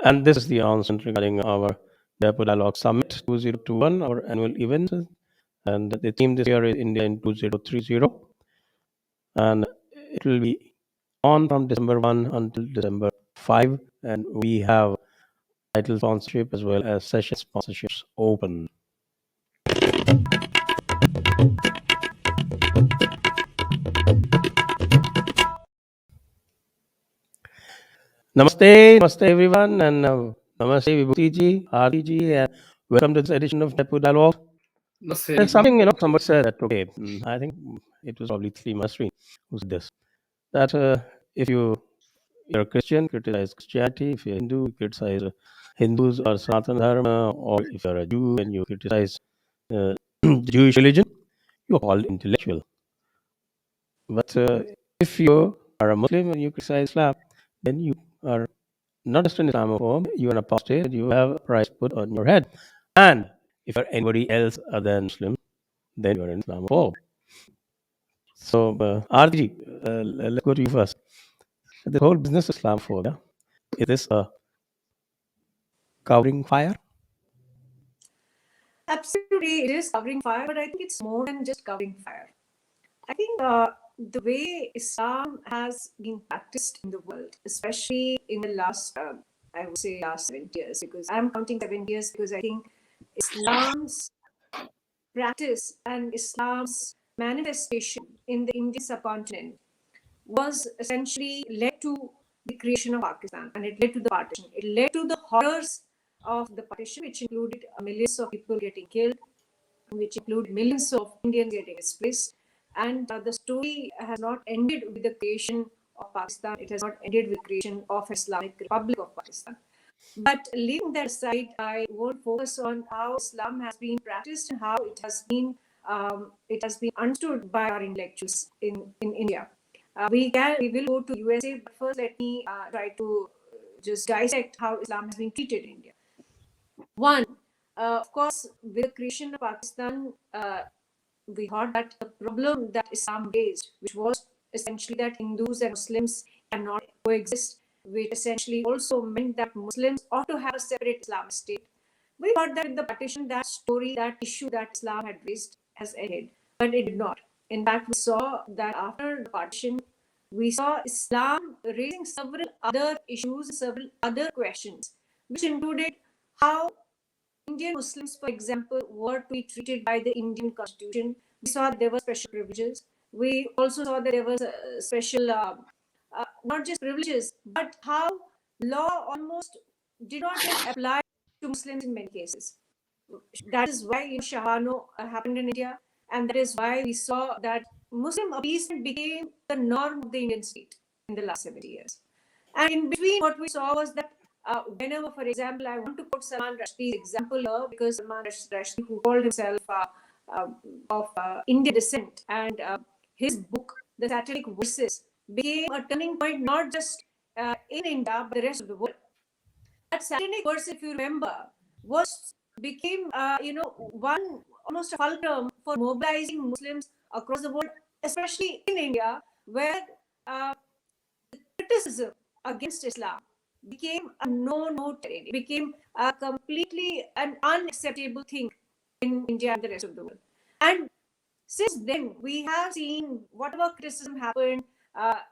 And this is the announcement regarding our Jaipur Dialogue Summit 2021, our annual event. And the theme this year is India in 2030. And it will be on from December 1 until December 5. And we have title sponsorship as well as session sponsorships open. Namaste, namaste everyone, and namaste Vibhuti ji, Aarti ji, and welcome to this edition of Jaipur Dialogue. Namaste, There's Rishi. something, somebody said that, okay, I think it was probably 3 months, who said this, that if you're a Christian, criticize Christianity. If you're Hindu, you criticize Hindus or Sanatana Dharma, or if you're a Jew and you criticize uh, Jewish religion, you're called intellectual. But if you are a Muslim and you criticize Islam, then you are not just an Islamophobe, you're an apostate, you have a price put on your head. And if you're anybody else other than Muslim, then you're an Islamophobe. So, Aarti, let's go to you first. The whole business of Islamophobia, is this a covering fire? Absolutely, it is covering fire, but I think it's more than just covering fire. I think the way Islam has been practiced in the world, especially in the last, I would say, last 70 years, because I'm counting 70 years because I think Islam's practice and Islam's manifestation in the Indian subcontinent was essentially led to the creation of Pakistan, and it led to the partition. It led to the horrors of the partition, which included millions of people getting killed, which include millions of Indians getting displaced. And the story has not ended with the creation of Pakistan. It has not ended with the creation of Islamic Republic of Pakistan. But leaving that aside, I won't focus on how Islam has been practiced and how it has been understood by our intellectuals in India. We will go to USA, but first let me try to just dissect how Islam has been treated in India. One, of course, with the creation of Pakistan, we thought that the problem that Islam raised, which was essentially that Hindus and Muslims cannot coexist, which essentially also meant that Muslims ought to have a separate Islamic state. We thought that with the partition, that story, that issue that Islam had raised has ended, but it did not. In fact, we saw that after the partition, we saw Islam raising several other issues, several other questions, which included how Indian Muslims, for example, were to be treated by the Indian constitution. We saw that there were special privileges. We also saw that there was a special, not just privileges, but how law almost did not get applied to Muslims in many cases. That is why Shahano happened in India, and that is why we saw that Muslim appeasement became the norm of the Indian state in the last 70 years. And in between, what we saw was that whenever, for example, I want to quote Salman Rushdie's example here, because Salman Rushdie, who called himself of Indian descent, and his book, The Satanic Verses, became a turning point not just in India, but the rest of the world. That Satanic verse, if you remember, was became one almost a fulcrum for mobilizing Muslims across the world, especially in India, where uh, criticism against Islam became a no-no terrain. It became a completely an unacceptable thing in India and the rest of the world. And since then, we have seen whatever criticism happened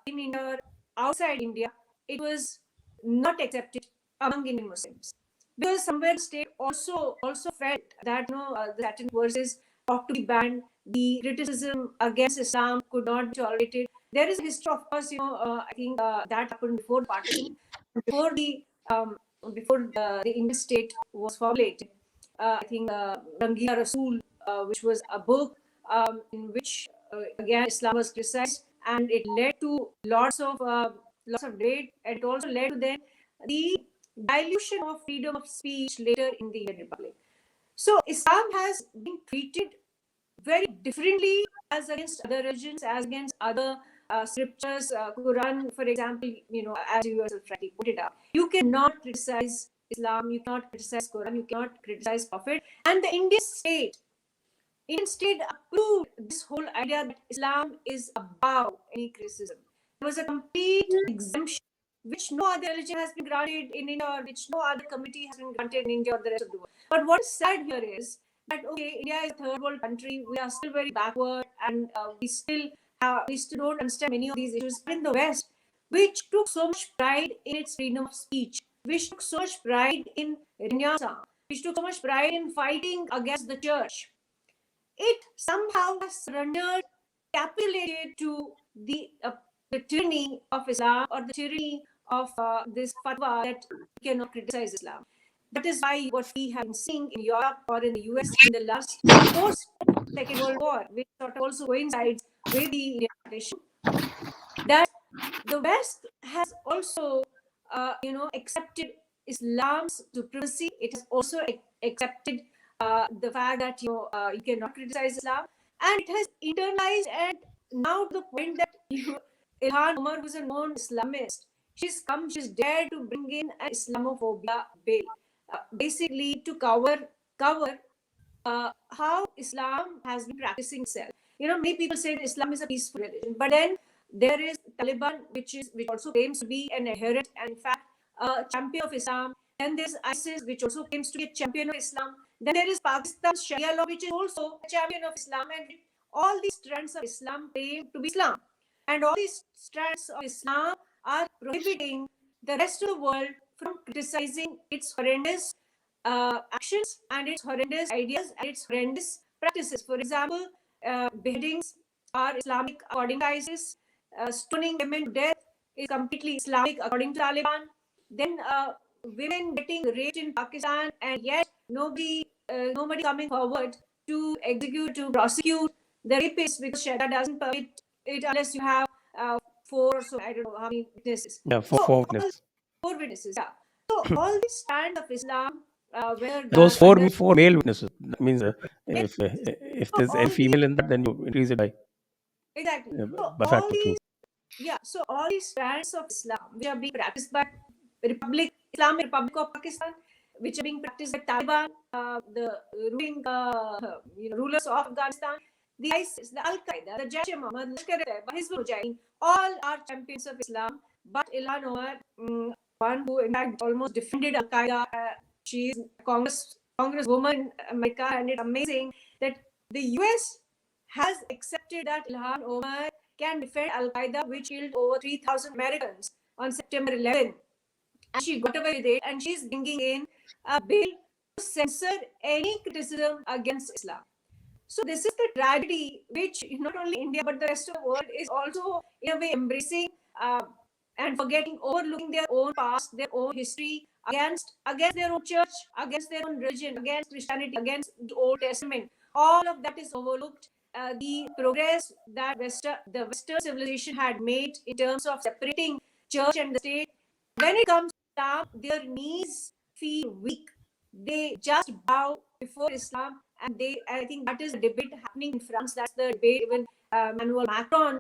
in India, outside India, it was not accepted among Indian Muslims. Because somewhere the state also felt that the Latin verses ought to be banned. The criticism against Islam could not be tolerated. There is a history, of course, I think that happened before partition, before the Indian state was formulated. I think Rangiya Rasool, which was a book in which again Islam was criticized, and it led to lots of debate, and it also led to then the dilution of freedom of speech later in the Indian Republic. So Islam has been treated very differently as against other religions, as against other scriptures. Quran, for example, as you yourself rightly pointed out, you cannot criticize Islam, you cannot criticize Quran, you cannot criticize Prophet, and the Indian state approved this whole idea that Islam is above any criticism. There was a complete exemption. which no other religion has been granted in India, or which no other community has been granted in India or the rest of the world. But what is sad here is that, okay, India is a third world country. We are still very backward, and we still don't understand many of these issues. But in the West, which took so much pride in its freedom of speech, which took so much pride in Renaissance, which took so much pride in fighting against the church, it somehow has surrendered, capitulated to the tyranny of Islam, or the tyranny of this fatwa that you cannot criticize Islam. That is why what we have been seeing in Europe or in the US in the last post Second World War, which sort of also coincides with the Indian partition, that the West has also, accepted Islam's supremacy. It has also accepted the fact that you cannot criticize Islam, and it has internalized. And now to the point that Ilhan Omar, who's a known Islamist, she's dared to bring in an Islamophobia bill, basically to cover how Islam has been practicing itself. Many people say that Islam is a peaceful religion, but then there is Taliban, which also claims to be an adherent and in fact a champion of Islam. Then there's ISIS, which also claims to be a champion of Islam. Then there is Pakistan's Sharia law, which is also a champion of Islam. And all these strands of Islam claim to be Islam. And all these strands of Islam are prohibiting the rest of the world from criticizing its horrendous actions and its horrendous ideas and its horrendous practices. For example, beheadings are Islamic according to ISIS. Stoning women to death is completely Islamic according to Taliban. Then women getting raped in Pakistan, and yet nobody coming forward to execute, to prosecute the rapists, because Sharia doesn't permit it unless you have four or so, I don't know how many witnesses. Yeah, So four all witnesses. four witnesses, yeah. So all these stand of Islam were Those done under four male witnesses. That means male if witnesses. if So there's a all these, female in that, then you increase it exactly. So by all factor two. these, yeah. So all these strands of Islam, which are being practiced by Islamic Republic of Pakistan, which are being practiced by Taliban, the ruling rulers of Afghanistan, the ISIS, the Al Qaeda, the Jaish e Mohammed, Lashkar-e-Taiba, Hizbul Mujahideen, all are champions of Islam. But Ilhan Omar, one who in fact almost defended Al Qaeda, she is a congresswoman in America, and it's amazing that the US has accepted that Ilhan Omar can defend Al Qaeda, which killed over 3,000 Americans on September 11. And she got away with it, and she's bringing in a bill to censor any criticism against Islam. So this is the tragedy which not only India but the rest of the world is also in a way embracing, and forgetting, overlooking their own past, their own history, against their own church, against their own religion, against Christianity, against the Old Testament. All of that is overlooked. The progress that the Western civilization had made in terms of separating church and the state, when it comes to Islam, their knees feel weak. They just bow before Islam, and I think that is a debate happening in France. That's the debate even Emmanuel Macron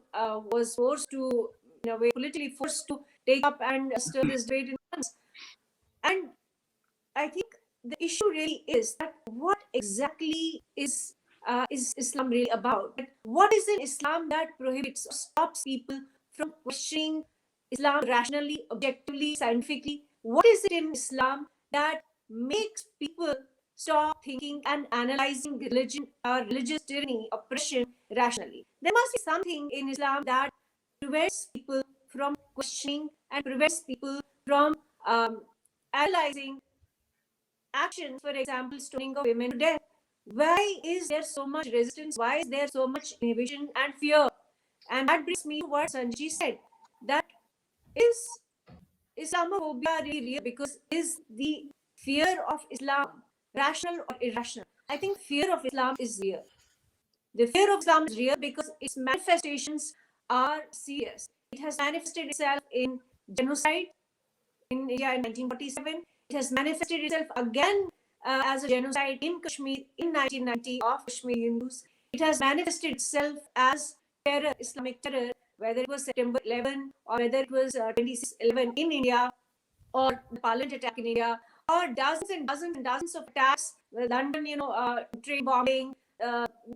was forced to, in a way, politically forced to take up and stir this debate in France. And I think the issue really is that what exactly is Islam really about? What is in Islam that prohibits or stops people from questioning Islam rationally, objectively, scientifically? What is it in Islam that makes people stop thinking and analyzing religion or religious tyranny, oppression rationally? There must be something in Islam that prevents people from questioning and prevents people from analyzing actions, for example, stoning of women to death. Why is there so much resistance? Why is there so much inhibition and fear? And that brings me to what Sanjay said, that is Islamophobia really real? Because is the fear of Islam rational or irrational? I think fear of Islam is real. The fear of Islam is real because its manifestations are serious. It has manifested itself in genocide in India in 1947. It has manifested itself again as a genocide in Kashmir in 1990 of Kashmiri Hindus. It has manifested itself as terror, Islamic terror, whether it was September 11 or whether it was 26/11 in India, or the Parliament attack in India, or dozens and dozens and dozens of attacks, London, train bombing.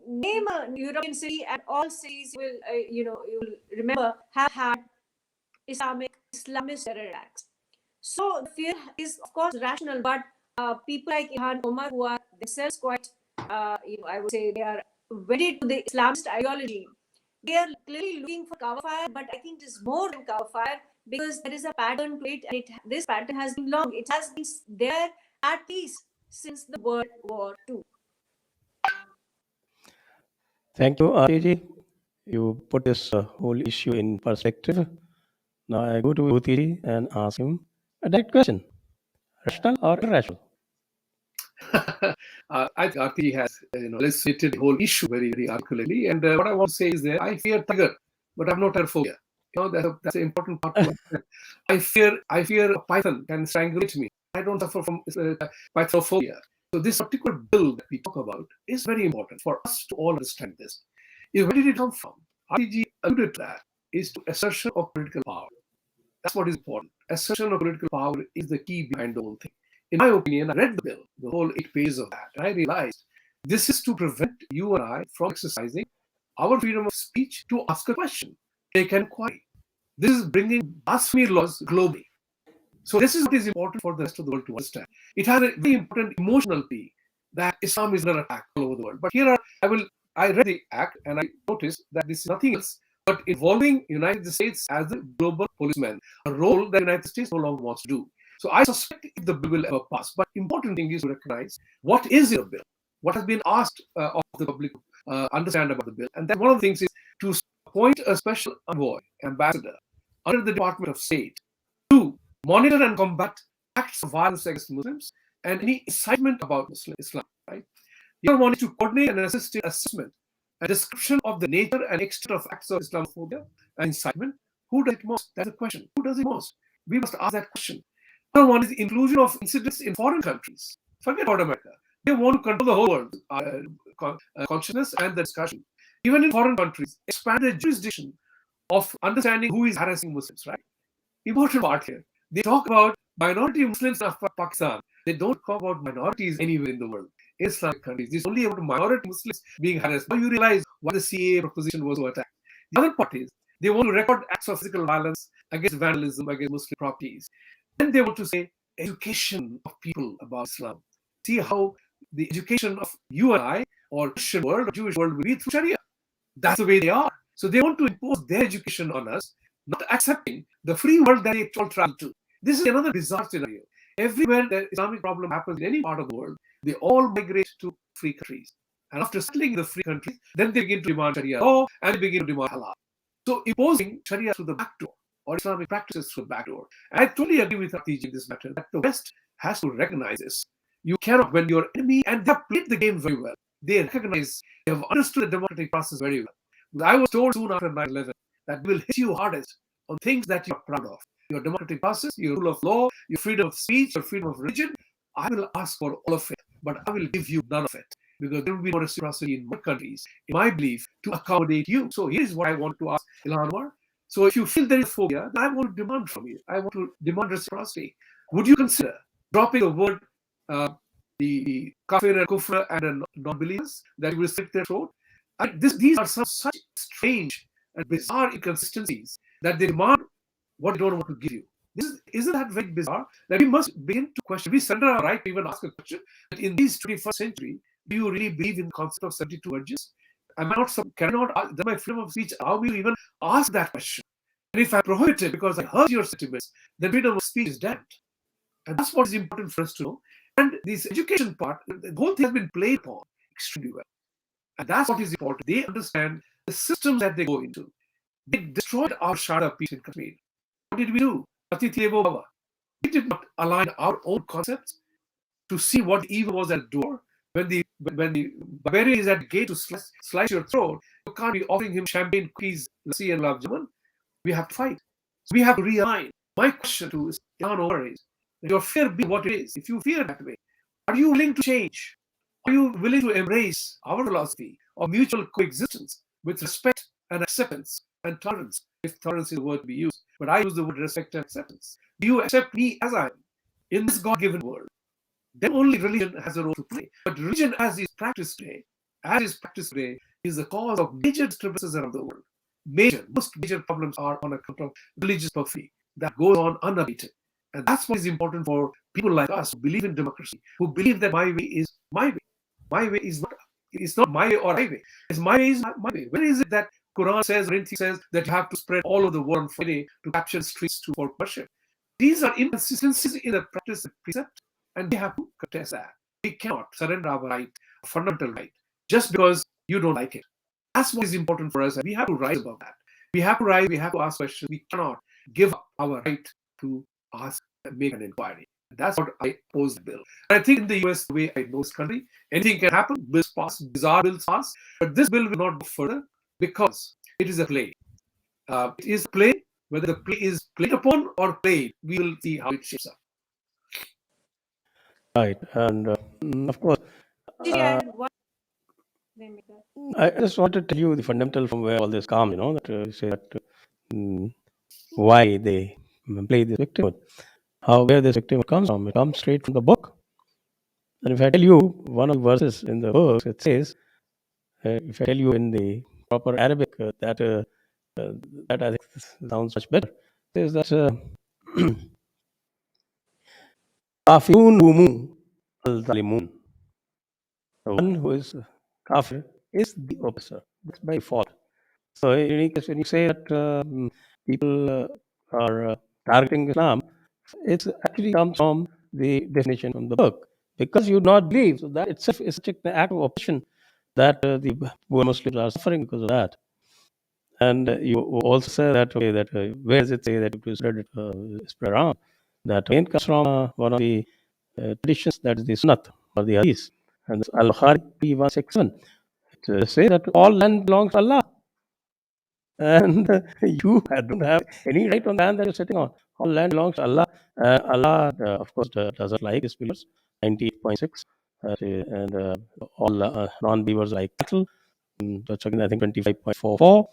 Name a European city, and all cities will, you will remember, have had Islamic Islamist terror attacks. So the fear is, of course, rational, but people like Ilhan Omar, who are themselves quite, I would say, they are wedded to the Islamist ideology. They are clearly looking for cover fire, but I think it is more than cover fire because there is a pattern to it, and this pattern has been long. It has been there at least since the World War II. Thank you, Aarti. You put this whole issue in perspective. Now I go to Vibhuti and ask him a direct question: rational or irrational? I think Aarti has, illustrated the whole issue very, very articulately. And what I want to say is that I fear tiger, but I have no terrophobia. That's an important part to understand. I fear a python can strangulate me. I don't suffer from pythanophobia. So this particular bill that we talk about is very important for us to all understand this. Where did it come from? RTG alluded to that, is to assertion of political power. That's what is important. Assertion of political power is the key behind the whole thing. In my opinion, I read the bill, the whole 8 pages of that, and I realized this is to prevent you and I from exercising our freedom of speech to ask a question, take an inquiry. This is bringing blasphemy laws globally. So this is what is important for the rest of the world to understand. It has a very important emotional plea that Islam is under attack all over the world. But I read the act and I noticed that this is nothing else but involving United States as the global policeman, a role that United States no longer wants to do. So I suspect if the bill will ever pass. But important thing is to recognize what is your bill, what has been asked of the public to understand about the bill. And then one of the things is to appoint a special envoy, ambassador, under the Department of State to monitor and combat acts of violence against Muslims and any incitement about Islam. Right? The other one is to coordinate and assist in assessment and description of the nature and extent of acts of Islamophobia and incitement. Who does it most? That's the question. Who does it most? We must ask that question. Another one is the inclusion of incidents in foreign countries. Forget about America. They want to control the whole world, consciousness and the discussion. Even in foreign countries, expand the jurisdiction of understanding who is harassing Muslims, right? Important part here. They talk about minority Muslims of Pakistan. They don't talk about minorities anywhere in the world. Islamic countries. This is only about minority Muslims being harassed. Now you realize why the CAA proposition was so attacked. The other part is they want to record acts of physical violence against vandalism, against Muslim properties. Then they want to say education of people about Islam. See how the education of you and I, or Christian world, or Jewish world, will be through Sharia. That's the way they are. So they want to impose their education on us, not accepting the free world that they all travel to. This is another bizarre scenario. Everywhere the Islamic problem happens in any part of the world, they all migrate to free countries. And after settling in the free countries, then they begin to demand Sharia law and they begin to demand halal. So imposing Sharia through the back door, or Islamic practices through the back door. And I totally agree with Aarti in this matter that the West has to recognize this. You cannot, when your enemy, and they have played the game very well, they recognize, they have understood the democratic process very well. But I was told soon after 9/11 that we will hit you hardest on things that you are proud of. Your democratic process, your rule of law, your freedom of speech, your freedom of religion. I will ask for all of it, but I will give you none of it. Because there will be no reciprocity in my countries, in my belief, to accommodate you. So here's what I want to ask Ilhan Omar. So if you feel there is phobia, then I want to demand from you. I want to demand reciprocity. Would you consider dropping the word, the kafir and kufr and non-believers, that will slit their throat? And these are some such strange and bizarre inconsistencies that they demand what they don't want to give you. Isn't that very bizarre? That we must begin to question. We surrender our right to even ask a question. That in this 21st century, do you really believe in the concept of 72 virgins? Cannot my freedom of speech allow me to even ask that question? And if I prohibit it because I heard your sentiments, then freedom of speech is damned. And that's what is important for us to know. And this education part, the whole thing has been played upon extremely well. And that's what is important. They understand the systems that they go into. They destroyed our Shada peace in Kashmir. What did we do? We did not align our own concepts to see what evil was at the door. When the barbarian is at the gate to slice your throat, you can't be offering him champagne, cookies, lassi, and love jamun. We have to fight. So we have to realign. My question to Ilhan Omar is, your fear be what it is. If you fear that way, are you willing to change? Are you willing to embrace our philosophy of mutual coexistence with respect and acceptance and tolerance, if tolerance is the word to be used? But I use the word respect and acceptance. Do you accept me as I am in this God-given world? Then only religion has a role to play. But religion as is practiced today, is the cause of major disturbances around the world. Most major problems are on account of religious perfidy. that goes on unabated. And that's why it's important for people like us who believe in democracy, who believe that my way is my way. My way is not, it's not my way or highway. It's my way is my way. Where is it that Quran says, or anything says that you have to spread all over the world on Friday to capture streets to for worship? These are inconsistencies in the practice and precept, and we have to contest that. We cannot surrender our right, fundamental right, just because you don't like it. That's what is important for us, and we have to rise above that. We have to rise, we have to ask questions. We cannot give up our right to ask and make an inquiry. That's what I oppose the bill. And I think in the US, the way I know this country, anything can happen, bills pass, bizarre bills pass, but this bill will not go further because it is a play. It is a play. Whether the play is played upon or played, we will see how it shapes up. Right. And of course, Did you add one? I just wanted to tell you the fundamental from where all this comes, that you say that mm, why they play this victimhood, where this victimhood comes from. It comes straight from the book. And if I tell you one of the verses in the book, it says, if I tell you in the proper Arabic, uh, that I think sounds much better. It says that kafirun humu al-zalimun. The one who is kafir is the oppressor. That's by default. So in any case, when you say that people are targeting Islam, it actually comes from the definition from the book. Because you do not believe, so that itself is such an act of oppression that the poor Muslims are suffering because of that. And you also say that, okay, that where does it say that it was spread around? That again comes from one of the traditions, that is the Sunnat or the Hadith. And Al-Bukhari 167. It says that all land belongs to Allah. And you don't have any right on the land that you're sitting on. All land belongs to Allah. Allah, of course, doesn't like his believers, 98.6. And all non-believers like cattle. That's again, I think, 25.44.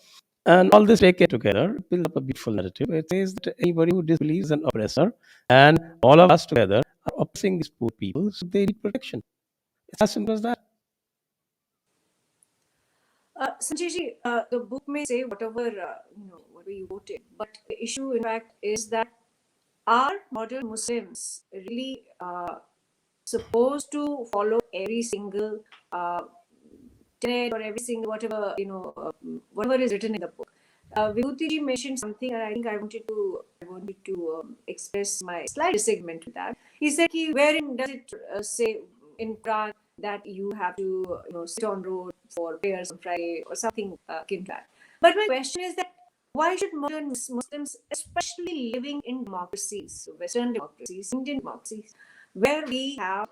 And all this taken together build up a beautiful narrative. It says that anybody who disbelieves an oppressor, and all of us together are oppressing these poor people, so they need protection. It's as simple as that. Sanjay, the book may say whatever whatever you quoted, but the issue, in fact, is that are modern Muslims really supposed to follow every single tenet or every single whatever whatever is written in the book? Vibhuti ji mentioned something, and I think I wanted to express my slight disagreement with that. He said, "Wherein does it say in Quran that you have to sit on road for prayers on Friday or something akin to that?" But my question is that why should modern Muslims, especially living in democracies, Western democracies, Indian democracies, where we have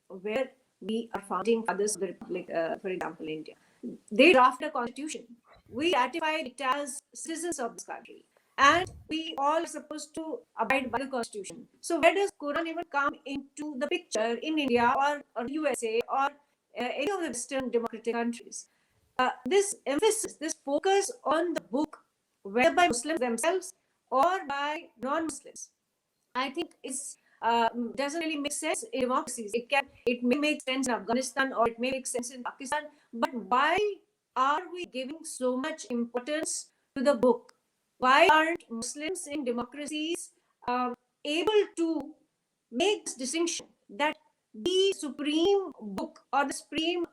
where we are founding fathers of the republic, for example, India, they draft a constitution. We ratified it as citizens of this country, and we all are supposed to abide by the constitution. So where does Quran even come into the picture in India or USA or any of the Western democratic countries? This emphasis, this focus on the book, whether by Muslims themselves or by non-Muslims, I think it's doesn't really make sense in democracies. It may make sense in Afghanistan or it may make sense in Pakistan, but why are we giving so much importance to the book? Why aren't Muslims in democracies able to make this distinction that the supreme book or the supreme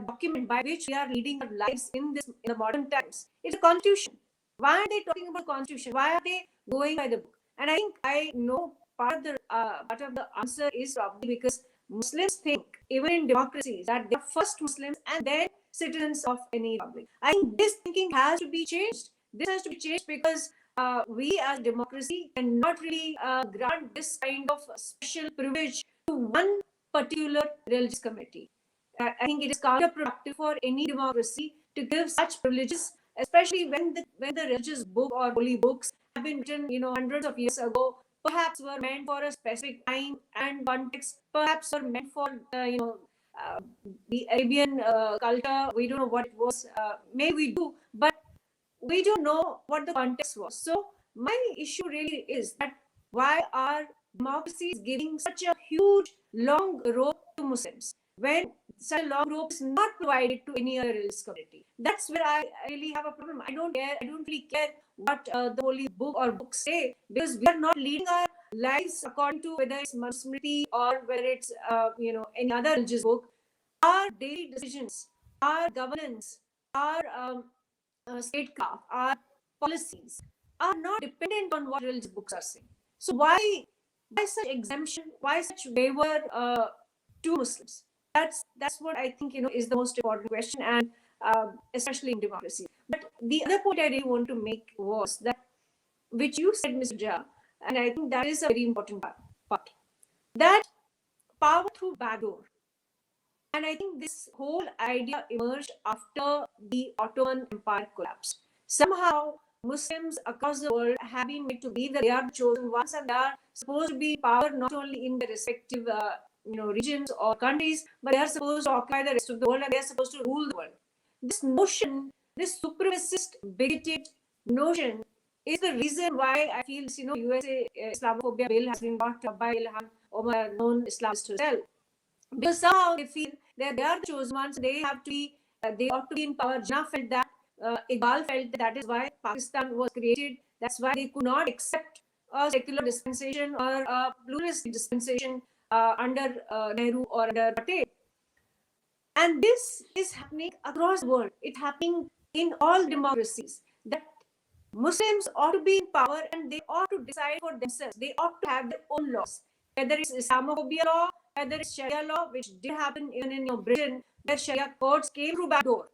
document by which we are leading our lives in the modern times is a constitution? Why are they talking about constitution? Why are they going by the book? And I think I know part of the answer is probably because Muslims think, even in democracies, that they are first Muslims and then citizens of any republic. I think this thinking has to be changed. This has to be changed because we as democracy cannot really grant this kind of special privilege to one particular religious community. I think it is counterproductive for any democracy to give such privileges, especially when the religious book or holy books have been written, hundreds of years ago. Perhaps were meant for a specific time and context. Perhaps were meant for uh, the Arabian culture. We don't know what it was. Maybe we do, but we don't know what the context was. So my issue really is that why are democracies giving such a huge long rope to Muslims? when such a long rope is not provided to any other religious community. That's where I really have a problem. I don't really care what the holy book or books say, because we are not leading our lives according to whether it's Manusmriti or whether it's any other religious book. Our daily decisions, our governance, our statecraft, our policies are not dependent on what religious books are saying. So why such exemption? Why such waiver to Muslims? That's what I think is the most important question, and especially in democracy. But the other point I really want to make was that, which you said, Mr. Jha, and I think that is a very important part, that power through backdoor. And I think this whole idea emerged after the Ottoman Empire collapsed. Somehow, Muslims across the world have been made to believe that they are the chosen ones, and they are supposed to be in power not only in their respective regions or countries, but they are supposed to occupy the rest of the world, and they are supposed to rule the world. This notion, this supremacist, bigoted notion, is the reason why I feel USA Islamophobia bill has been brought up by Ilhan Omar, known Islamist herself. Because somehow they feel that they are the chosen ones, they have to be, they ought to be in power. Jinnah felt that, Iqbal felt that is why Pakistan was created. That's why they could not accept a secular dispensation or a pluralistic dispensation under Nehru or under Patel. And this is happening across the world. It's happening in all democracies, that Muslims ought to be in power and they ought to decide for themselves. They ought to have their own laws, whether it's Islamophobia law, whether it's Sharia law, which did happen even in Britain, where Sharia courts came through backdoor.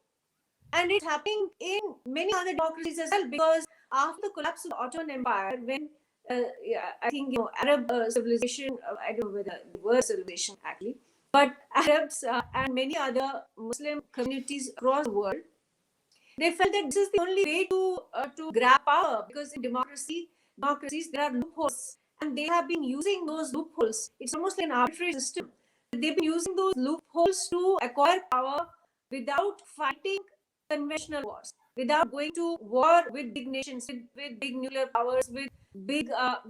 And it's happening in many other democracies as well, because after the collapse of the Ottoman Empire, when I think Arab civilization, I don't know whether the word civilization actually, but Arabs and many other Muslim communities across the world, they felt that this is the only way to grab power, because in democracies there are loopholes, and they have been using those loopholes. It's almost like an arbitrary system. They've been using those loopholes to acquire power without fighting conventional wars, without going to war with big nations, with big nuclear powers, with with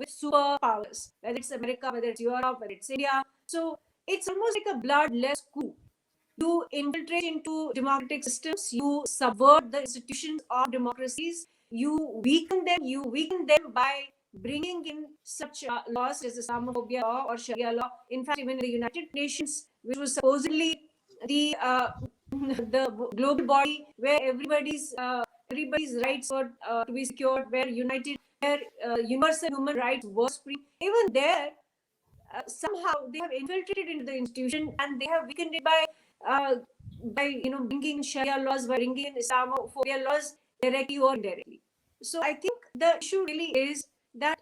superpowers, whether it's America, whether it's Europe, whether it's India. So it's almost like a bloodless coup. You infiltrate into democratic systems, you subvert the institutions of democracies, you weaken them by bringing in such laws as Islamophobia law or Sharia law. In fact, even the United Nations, which was supposedly the the global body where everybody's rights were to be secured, where universal human rights were supreme, even there, somehow they have infiltrated into the institution, and they have weakened it by bringing Sharia laws, by bringing in Islamophobia laws directly or indirectly. So I think the issue really is that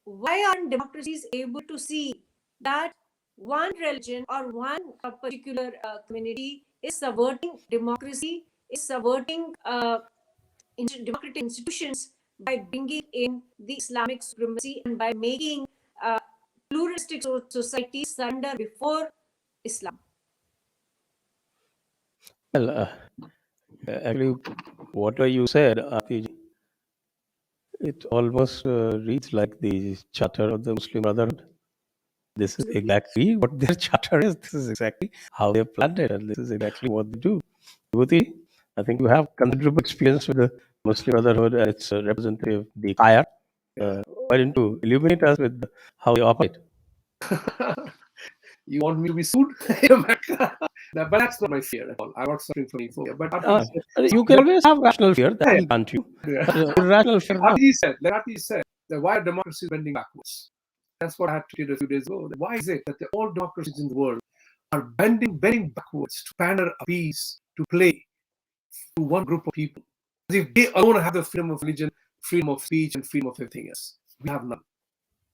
why aren't democracies able to see that one religion or one particular community is subverting democracy, is subverting democratic institutions by bringing in the Islamic supremacy and by making pluralistic societies surrender before Islam. Well, actually, whatever you said, Aarti, it almost reads like the charter of the Muslim Brotherhood. This is exactly what their charter is. This is exactly how they planned it, and this is exactly what they do. Vibhuti, I think you have considerable experience with the Muslim Brotherhood and its representative, the Kaya. Why don't you illuminate us with how they operate? You want me to be sued? But that's not my fear at all. I'm not suffering from phobia. But You can always have rational fear, that will grant you. But irrational fear, no. Aarti said that why are democracies bending backwards? That's what I had to read a few days ago. Why is it that all democracies in the world are bending backwards to pander, appease, to play to one group of people, as if they alone have the freedom of religion, freedom of speech, and freedom of everything else? We have none.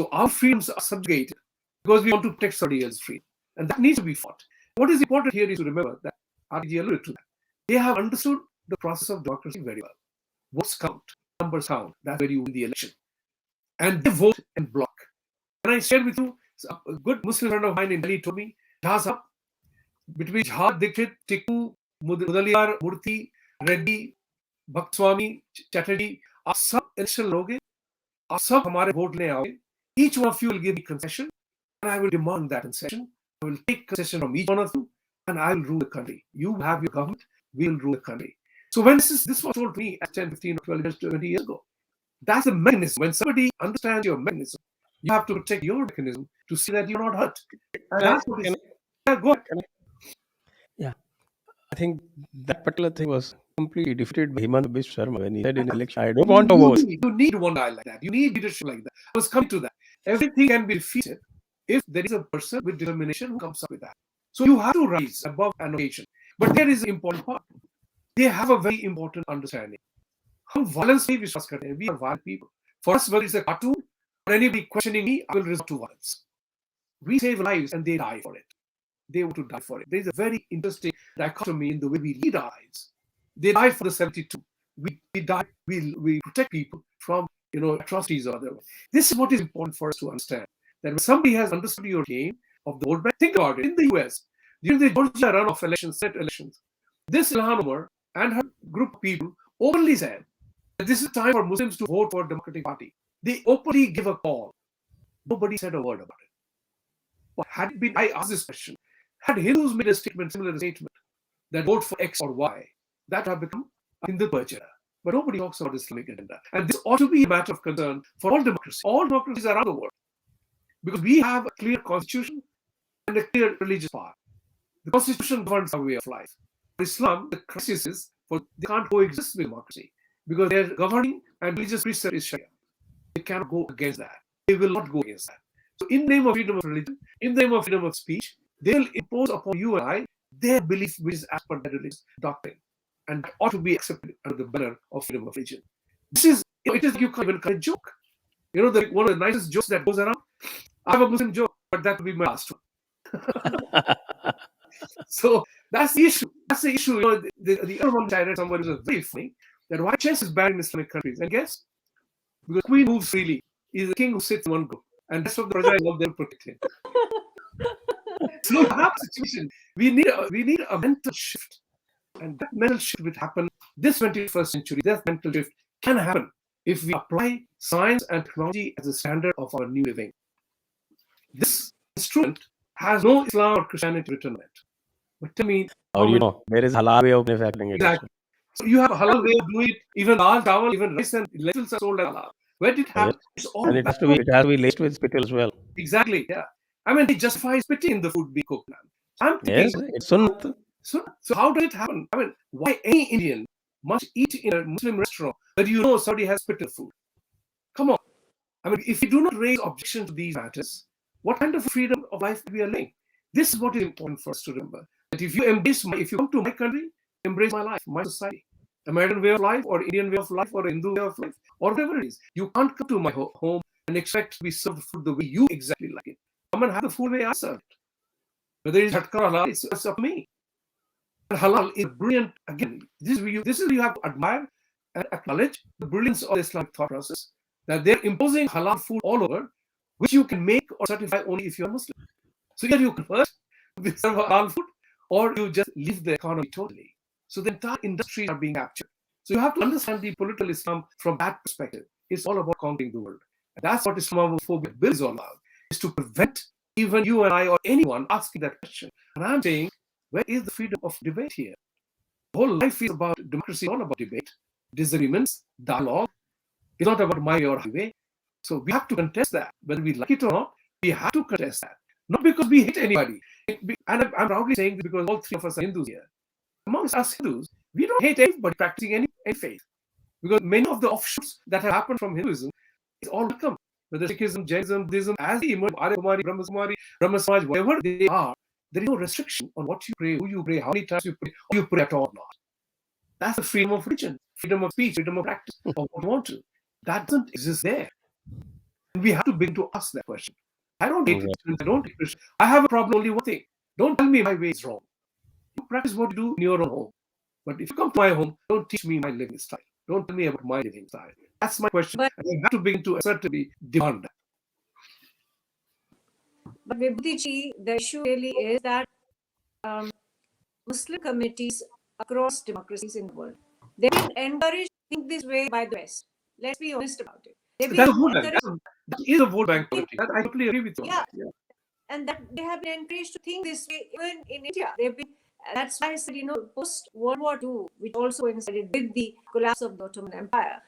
So our freedoms are subjugated because we want to protect somebody else's freedom, and that needs to be fought. What is important here is to remember that RG alluded to that. They have understood the process of democracy very well. Votes count, numbers count. That's where you win the election, and they vote en bloc. And I shared with you, a good Muslim friend of mine in Delhi told me, Jha, between Jha, Dixit, Tikoo, Mudaliar, Murthy, Reddy, Bhaktwami, Chatterjee, आप सब election लोगे, आप सब हमारे vote ले आओगे. Each one of you will give me concession, and I will demand that concession. I will take concession from each one of you, and I'll rule the country. You have your government, we will rule the country. So when this was told to me at 10, 15, or 12 years, 20 years ago, that's a mechanism. When somebody understands your mechanism, you have to protect your mechanism to see that you're not hurt. And that's what is. Yeah, go ahead. Yeah, I think that particular thing was completely defeated by Himanta Biswa Sharma when he said in election, I don't want to vote. You need one guy like that. You need leadership like that. I was coming to that. Everything can be defeated if there is a person with determination who comes up with that. So you have to rise above an occasion. But there is an important part. They have a very important understanding. हम violence पे विश्वास करते हैं. We are violent people. For us, whether it's a cartoon or anybody questioning me, I will resort to violence. We save lives and they die for it. They want to die for it. There is a very interesting dichotomy in the way we lead our lives. They died for the 72. We die. We protect people from atrocities or otherwise. This is what is important for us to understand. That when somebody has understood your game of the vote bank, think about it. In the US, during the Georgia runoff elections, Senate elections, this Ilhan Omar and her group of people openly said that this is time for Muslims to vote for Democratic Party. They openly give a call. Nobody said a word about it. Well, had it been, I asked this question, had Hindus made a statement, similar statement, that vote for X or Y, that would have become a Hindu agenda. But nobody talks about Islamic agenda. And this ought to be a matter of concern for all democracies around the world. Because we have a clear constitution and a clear religious path. The constitution governs our way of life. For Islam, the crisis is they can't coexist with democracy because their governing and religious precept is Sharia. They cannot go against that. They will not go against that. So in the name of freedom of religion, in the name of freedom of speech, they will impose upon you and I their belief which is as per their religious doctrine. And that ought to be accepted under the banner of freedom of religion. This is, it is, you can't even call it a joke. One of the nicest jokes that goes around, I have a Muslim joke, but that will be my last one. So that's the issue. That's the issue. The other one which I read somewhere was very funny, that why chess is banned in Islamic countries. And guess? Because the queen moves freely. He's the king who sits in one group. And that's what the Raja is out there to protect him. So in that situation, we need a mental shift. And that mental shift will happen this 21st century. That mental shift can happen if we apply science and technology as a standard of our new living. This instrument has no Islam or Christianity written on it. But tell me, there is halal way of manufacturing it. Exactly. So you have a halal way of doing it. Even dal, tawal, even rice and lentils are sold as halal. Where did it happen? Yes. And it has to be laced with spittle as well. Exactly. Yeah. I mean, they justify spitting in the food being cooked. I'm thinking, yes, it's sunnah. So how did it happen? I mean, why any Indian must eat in a Muslim restaurant that somebody has spittle food? Come on. I mean, if you do not raise objection to these matters, what kind of freedom of life we are living? This is what is important for us to remember. That if you come to my country, embrace my life, my society, American way of life, or Indian way of life, or Hindu way of life, or whatever it is. You can't come to my home and expect to be served food the way you exactly like it. Come and have the food the way I serve it. Whether it's hatka or halal, it's up to me. And halal is brilliant. Again, this is you have to admire and acknowledge the brilliance of the Islamic thought process. That they're imposing halal food all over, which you can make or certify only if you're Muslim. So either you convert to serve halal food, or you just leave the economy totally. So the entire industries are being captured. So you have to understand the political Islam from that perspective. It's all about conquering the world. And that's what Islamophobia bill is all about, is to prevent even you and I or anyone asking that question. And I'm saying, where is the freedom of debate here? The whole life is about democracy, all about debate, disagreements, dialogue. It's not about my or highway. So we have to contest that. Whether we like it or not, we have to contest that. Not because we hate anybody. And I'm proudly saying this because all three of us are Hindus here. Amongst us Hindus, we don't hate anybody practicing any faith. Because many of the offshoots that have happened from Hinduism is all welcome. Whether Sikhism, Jainism, Buddhism, as they emerge, Arya Kumari, Brahma Samaj, whatever they are, there is no restriction on what you pray, who you pray, how many times you pray, or you pray at all or not. That's the freedom of religion, freedom of speech, freedom of practice, of what you want to. That doesn't exist there. And we have to begin to ask that question. I don't hate Christians, I don't hate Christians. I have a problem only one thing. Don't tell me my way is wrong. You practice what you do in your own home. But if you come to my home, don't teach me my living style. Don't tell me about my living style. That's my question. But I have to begin to assertively demand that. But Vibhuti, the issue really is that Muslim communities across democracies in the world, they've been encouraged to think this way by the West. Let's be honest about it. That is a vote bank policy. I totally agree with you. Yeah. and that they have been encouraged to think this way even in India. They've been, that's why I said, post World War II, which also coincided with the collapse of the Ottoman Empire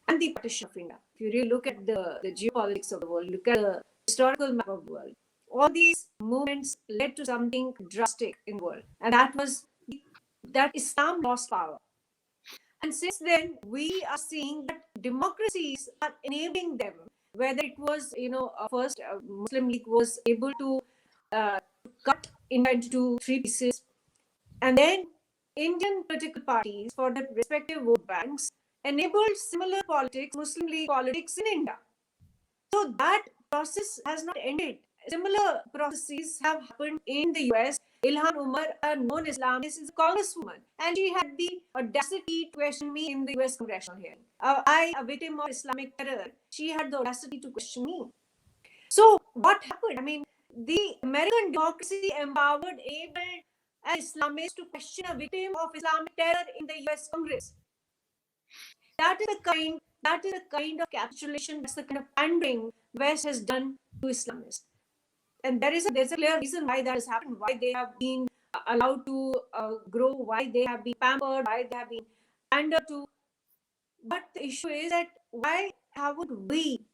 and the partition of India. If you really look at the geopolitics of the world, look at the historical map of the world, all these movements led to something drastic in the world, and that was that Islam lost power. And since then, we are seeing that democracies are enabling them. Whether it was, first Muslim League was able to cut India into three pieces, and then Indian political parties for the respective vote banks enabled similar politics, Muslim League politics in India. So that process has not ended. Similar processes have happened in the US. Ilhan Umar, a known Islamist, is a congresswoman, and she had the audacity to question me in the US congressional hearing. I, a victim of Islamic terror, she had the audacity to question me. So what happened? I mean, the American democracy empowered, enabled an Islamist to question a victim of Islamic terror in the US Congress. That is the kind of capitulation, that's the kind of pandering West has done to Islamists. And there's a clear reason why that has happened, why they have been allowed to grow, why they have been pampered, why they have been pandered to. But the issue is that why haven't we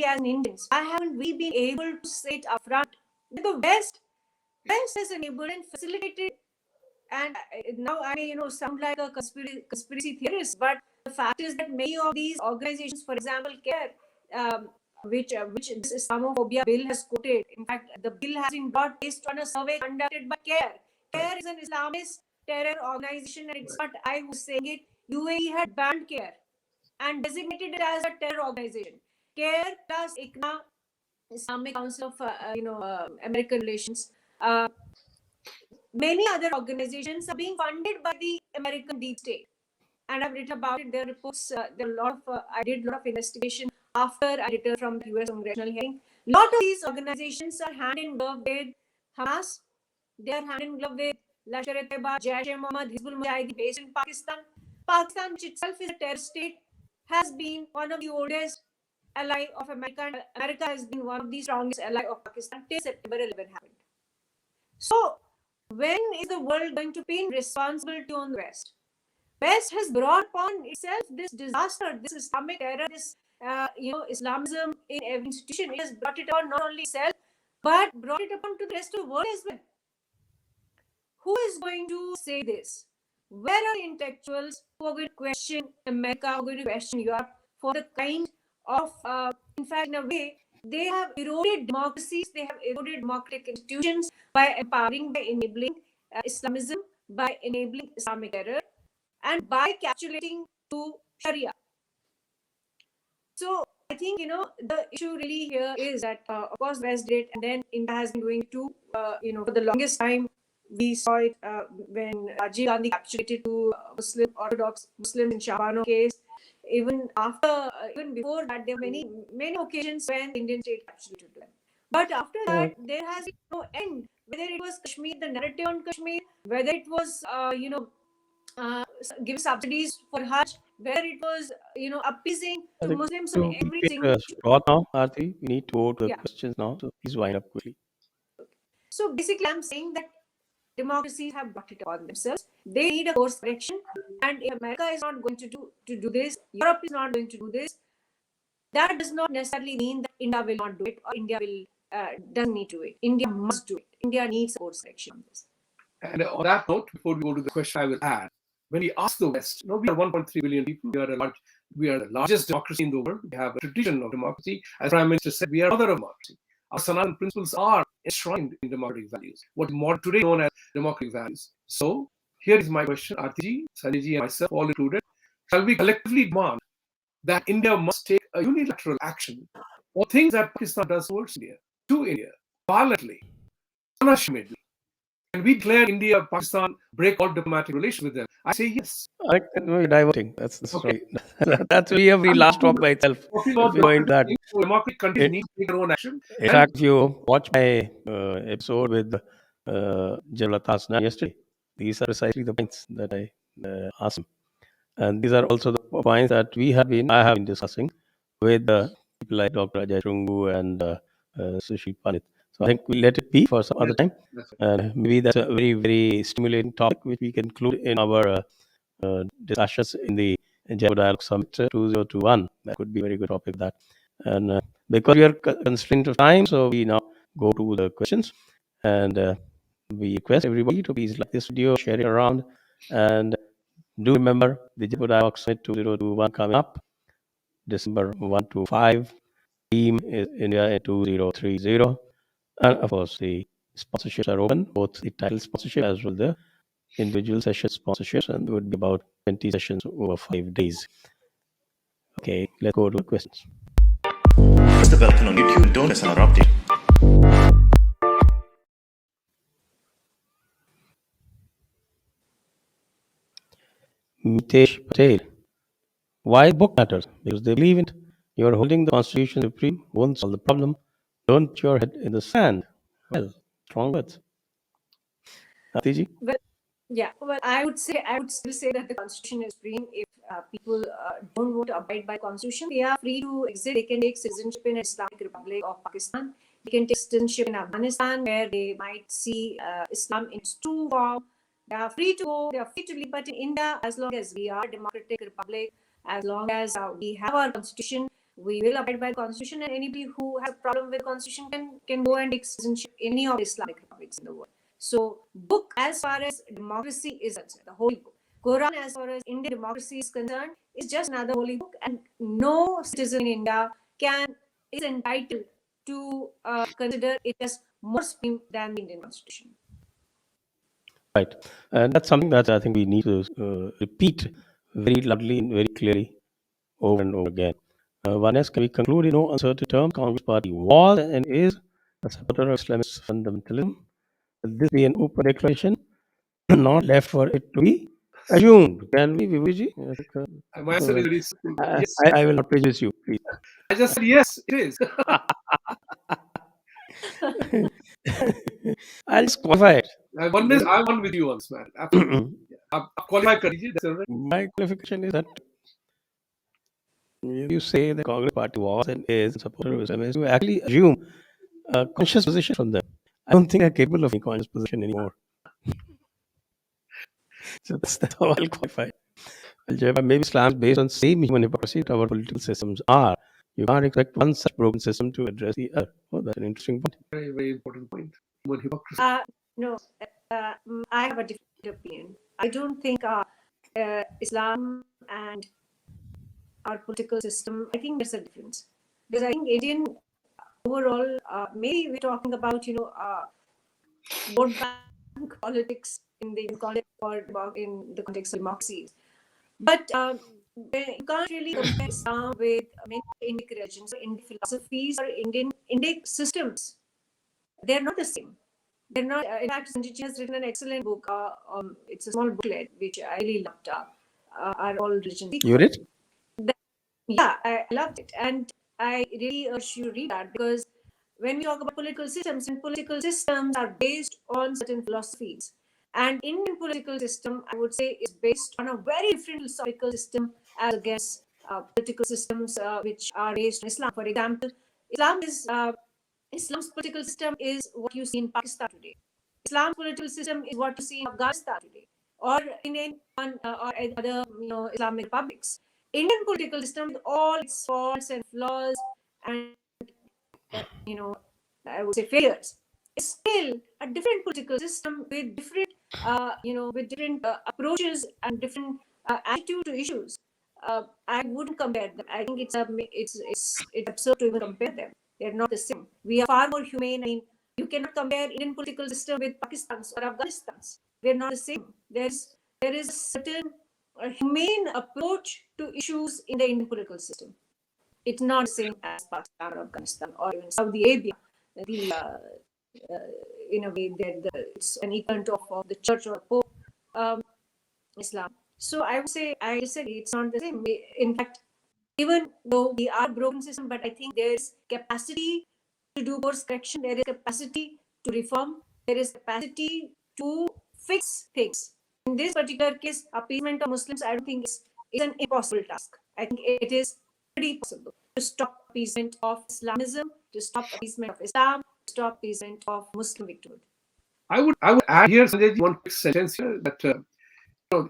as Indians, why haven't we been able to say it upfront? The West has enabled and facilitated, and now I may sound like a conspiracy theorist, but the fact is that many of these organizations, for example, CARE, which this Islamophobia bill has quoted. In fact, the bill has been brought based on a survey conducted by CARE. CARE is an Islamist terror organization, and it's not I who's saying it. UAE had banned CARE and designated it as a terror organization. CARE plus ICNA, Islamic Council of American Relations, many other organizations are being funded by the American deep state, and I've written about it. There are reports. There are a lot of. I did a lot of investigation after I returned from the U.S. congressional hearing. A lot of these organizations are hand in glove with Hamas. They are hand in glove with Lashkar-e-Taiba, Jaish-e-Mohammed, Hizbul Mujahideen, based in Pakistan. Pakistan, which itself is a terror state, has been one of the oldest ally of America. And America has been one of the strongest ally of Pakistan till September 11 happened. So, when is the world going to pin responsibility on the West? West has brought upon itself this disaster, this Islamic terror, this Islamism in every institution. It has brought it upon not only itself, but brought it upon to the rest of the world as well. Who is going to say this? Where are the intellectuals who are going to question America, who are going to question Europe for the kind of, in fact, in a way, they have eroded democracies, they have eroded democratic institutions by empowering, by enabling Islamism, by enabling Islamic terror, and by capitulating to Sharia. So I think the issue really here is that of course West did, and then India has been doing it too. For the longest time we saw it when Rajiv Gandhi capitulated to Orthodox Muslims in Shabano case. Even before that, there were many occasions when the Indian state capitulated to them. But after that, there has been no end. Whether it was Kashmir, the narrative on Kashmir, whether it was give subsidies for Hajj, where it was appeasing I to think Muslims on to keep every it single issue. short now, Aarti, we need to go to the Yeah. questions now. So please wind up quickly. So basically, I'm saying that democracies have brought it upon themselves. They need a course correction, and if America is not going to do this, Europe is not going to do this, that does not necessarily mean that India will not do it, or India will doesn't need to do it. India must do it. India needs a course correction on this. And on that note, before we go to the question, I will add, when we ask the West, we are 1.3 billion people. We are the largest democracy in the world. We have a tradition of democracy. As Prime Minister said, we are mother of democracy. Our Sanatan principles are enshrined in democratic values, what is today known as democratic values. So here is my question, Aarti, Sanjay, and myself, all included. Shall we collectively demand that India must take a unilateral action on things that Pakistan does towards India, to India, violently, unashamedly? Can we declare India, Pakistan, break all diplomatic relations with them? I say yes. We're diverting. That's the story. Okay. That's really a very last talk by itself. Talking If about we go into that. democratic countries need to take their own action. In fact, if you watch my episode with General Tasna yesterday, these are precisely the points that I asked him. And these are also the points that I have been discussing with people like Dr. Ajay Chungu and Sushil Pandit. So I think we'll let it be for some other That's time. that's right. Maybe that's a very, very stimulating topic which we can include in our discussions in the Jaipur Dialogue Summit 2021. That could be a very good topic, that. And because we are constrained of time, so we now go to the questions. And we request everybody to please like this video, share it around, and do remember the Jaipur Dialogue Summit 2021 coming up December 1 to 5. Theme is India in 2030. And of course, the sponsorships are open, both the title sponsorship as well the individual session sponsorships, and there would be about 20 sessions over 5 days. Okay, let's go to the questions. Press the bell icon on YouTube and don't miss another update. Mitesh Patel. Why book matters? Because they believe in it. You're holding the Constitution supreme, won't solve the problem. Don't put your head in the sand. Well, strong words. Aarti ji? Well, yeah. Well, I would still say that the Constitution is supreme. If people don't want to abide by Constitution, they are free to exit. They can take citizenship in Islamic Republic of Pakistan. They can take citizenship in Afghanistan, where they might see Islam in its true form. They are free to go. They are free to leave. But in India, as long as we are a democratic republic, as long as we have our Constitution, we will abide by the Constitution. And anybody who has a problem with the Constitution can go and take citizenship in any of the Islamic republics in the world. So, book as far as democracy is concerned, the holy book. Quran, as far as Indian democracy is concerned, is just another holy book, and no citizen in India is entitled to consider it as more supreme than the Indian Constitution. Right. And that's something that I think we need to repeat very loudly and very clearly over and over again. One can we conclude in no uncertain terms, Congress Party was and is a supporter of Islamist fundamentalism. Will this be an open declaration, not left for it to be assumed? Can we, Vibhuti? I think, My answer is very simple. Yes. I will not prejudice you, please. I just said yes, it is. I'll just qualify it. I'm one with you on this, man. Absolutely. आप qualify कर दीजिए, that's all right. My qualification is that you say the Congress Party was and is a supporter of Islam, you actually assume a conscious position from them. I don't think they're capable of any conscious position anymore. So that's how I'll qualify it. Maybe Islam is based on same human hypocrisy that our political systems are. You can't expect one such broken system to address the other. Oh, that's an interesting point. Very, very important point. Human hypocrisy. No, I have a different opinion. I don't think Islam and our political system, I think there's a difference. Because I think Indian overall, maybe we're talking about, vote bank politics in the context or in the context of democracies. But you can't really compare Islam with many Indic religions, or Indic philosophies, or Indic systems. They're not the same. They're not. In fact, Sanjay has written an excellent book. It's a small booklet which I really loved. Are all religions equal? You read? Yeah, I loved it, and I really urge you to read that, because when we talk about political systems, and political systems are based on certain philosophies, and Indian political system, I would say, is based on a very different philosophical system as against political systems which are based on Islam. For example, Islam's political system is what you see in Pakistan today. Islam's political system is what you see in Afghanistan today, or in or other Islamic republics. Indian political system, with all its faults and flaws and I would say failures, is still a different political system with different approaches and different attitude to issues. I wouldn't compare them. I think it's absurd to even compare them. They're not the same. We are far more humane. I mean, you cannot compare Indian political system with Pakistan's or Afghanistan's. They're not the same. There is a certain humane approach to issues in the Indian political system. It's not the same as Pakistan or Afghanistan or even Saudi Arabia. In a way, it's an equivalent of the church or Pope Islam. So I would say I disagree. It's not the same. In fact, even though we are a broken system, but I think there is capacity to do course correction. There is capacity to reform. There is capacity to fix things. In this particular case, appeasement of Muslims, I don't think is an impossible task. I think it is pretty possible to stop appeasement of Islamism, to stop appeasement of Islam, stop event of Muslim victimhood. I would add here, Sanjay, one quick sentence here that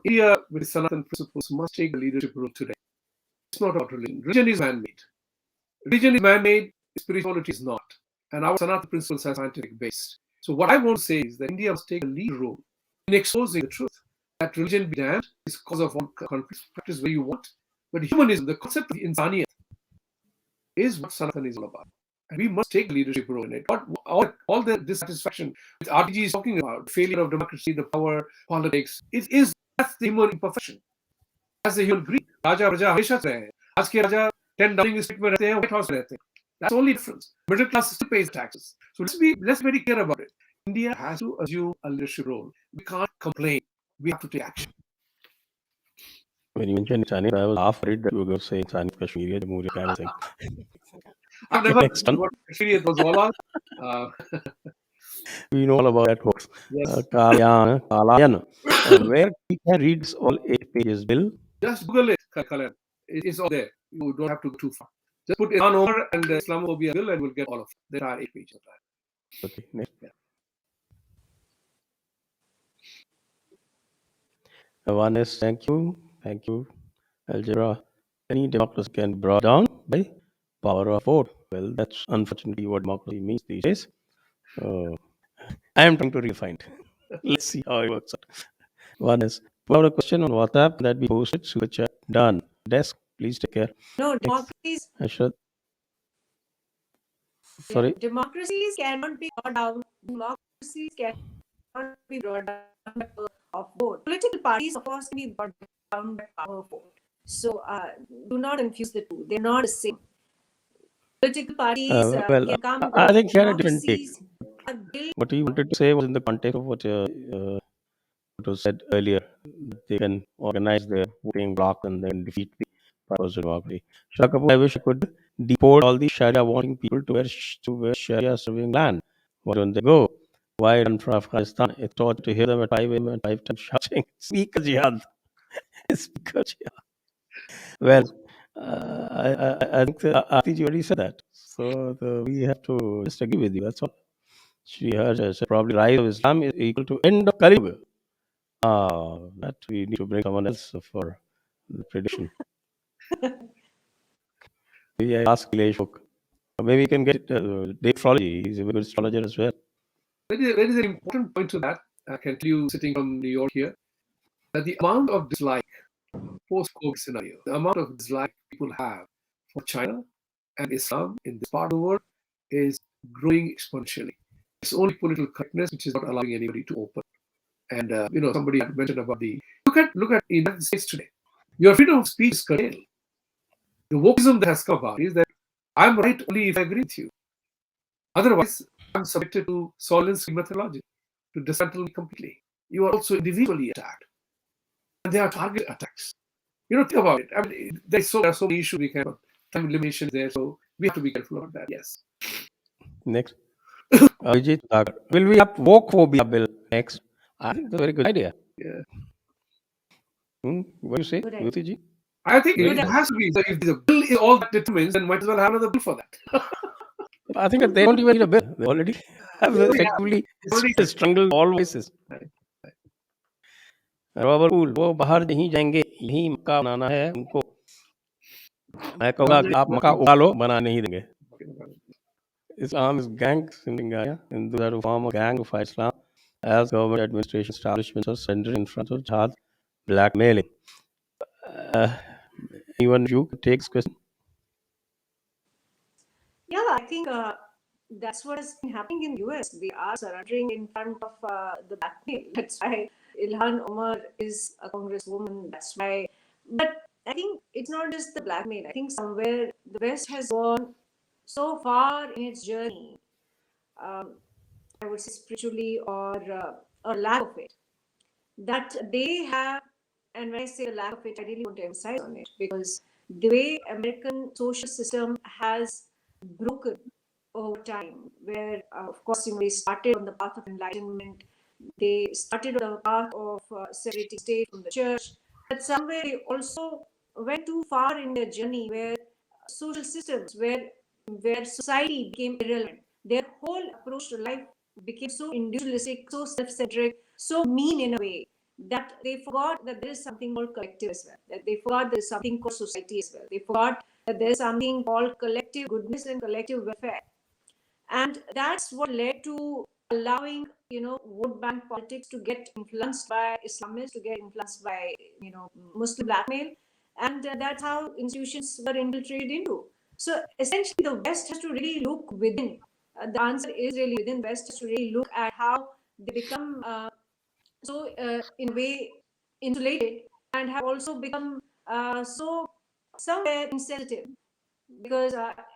India, with its Sanatan principles, must take the leadership role today. It's not about religion. Religion is man-made. Religion is man-made. Spirituality is not. And our Sanatan principles are scientific based. So what I want to say is that India must take a lead role in exposing the truth. That religion be damned is cause of all conflicts. Practice where you want. But humanism, the concept of insaniyat, is what Sanatan is all about. And we must take a leadership role in it. All the dissatisfaction which RTG is talking about, failure of democracy, the power, politics, that's the human imperfection. That's the human greed. Raja Raja हमेशा से रहे हैं. आज के राजा 10 Downing Street में रहते हैं, White House में रहते हैं. That's the only difference. Middle class still pays taxes. So let's be very clear about it. India has to assume a leadership role. We can't complain. We have to take action. When you mentioned Chinese, I was half worried that you were going to say Chinese Kashmir, Jamhuriya, kind of thing. I've never Next one. what Kashmir was all about. We know all about that hoax. Yes. Kalayan. Where we can read all 8 pages, Bill? Just Google it, Kalan. It's all there. You don't have to go too far. Just put Iran over and Islamophobia bill and we'll get all of it. There are 8 pages of that. Okay, next. Yeah. One is thank you. Algebra. Any democracy can be brought down by power of vote. Well, that's unfortunately what democracy means these days. I am trying to refine it. Let's see how it works out. One is put out a question on WhatsApp that we posted. Super chat done. Desk, please take care. No, Next. democracies. Ashad. Sorry. Democracies cannot be brought down. Democracies cannot be brought down by power of vote. Political parties, of course, can be brought down by power of vote. So do not confuse the two. They're not the same. Political parties can come. I think he had a different take. Democracies are built. What he wanted to say was in the context of what was said earlier. They can organize their voting block and then defeat the purpose of democracy. Shah Kapoor, I wish I could deport all the Sharia wanting people to where Sharia serving land. Why don't they go? Why run from Afghanistan? It's taught to hear them at 5 a.m. and 5 times shouting, Speak a jihad. Speak a jihad. Well, I think Aarti already said that. So we have to just agree with you. That's all. She has said probably rise of Islam is equal to end of Kali Yuga. That we need to bring someone else for the prediction. Maybe I ask Nilesh Hook. Maybe we can get Dave Frawley. He's a very good astrologer as well. There is an important point to that. I can tell you, sitting from New York here, that the amount of dislike post-COVID scenario, the amount of dislike people have for China and Islam in this part of the world is growing exponentially. It's only political correctness which is not allowing anybody to open. And somebody had mentioned about look at the United States today. Your freedom of speech is curtailed. The wokeism that has come about is that I'm right only if I agree with you. Otherwise, I'm subjected to Solin's methodology to dismantle me completely. You are also individually attacked. And there are target attacks. Think about it. I mean, there are so many issues we can time limitations there, so we have to be careful about that. Yes. Next. Vijay Thakur. Will we have wokephobia bill next? I think that's a very good idea. Yeah. What do you say, Vibhuti ji? I think it has to be. So if the bill is all that determines, then might as well have another bill for that. I think they don't even need a bill. They already have effectively strangled all voices. Robber cool वो बाहर नहीं जाएंगे यही मक्का बनाना है उनको मैं कहूँगा कि आप मक्का उगा लो बना नहीं देंगे Islam is gang Hindus are to form a gang to fight Islam as government administration establishments are centered in front of jihad blackmailing. Anyone you take this question? Yeah, I think that's what has been happening in the US. They are surrendering in front of the blackmail. That's why Ilhan Omar is a congresswoman. That's why. But I think it's not just the blackmail. I think somewhere the West has gone so far in its journey, I would say spiritually or lack of it, that they have, and when I say a lack of it, I really want to emphasize on it because the way American social system has broken over time, where of course they started on the path of enlightenment, they started on the path of separating state from the church, but somewhere they also went too far in their journey where social systems, where society became irrelevant. their whole approach to life became so individualistic, so self-centric, so mean in a way that they forgot that there is something called collective as well. That they forgot there is something called society as well. They forgot that there is something called collective goodness and collective welfare. And that's what led to allowing, vote bank politics to get influenced by Islamists, to get influenced by, Muslim blackmail. And that's how institutions were infiltrated into. So essentially, the West has to really look within. The answer is really within. The West has to really look at how they become in a way, insulated, and have also become so somewhere insensitive, because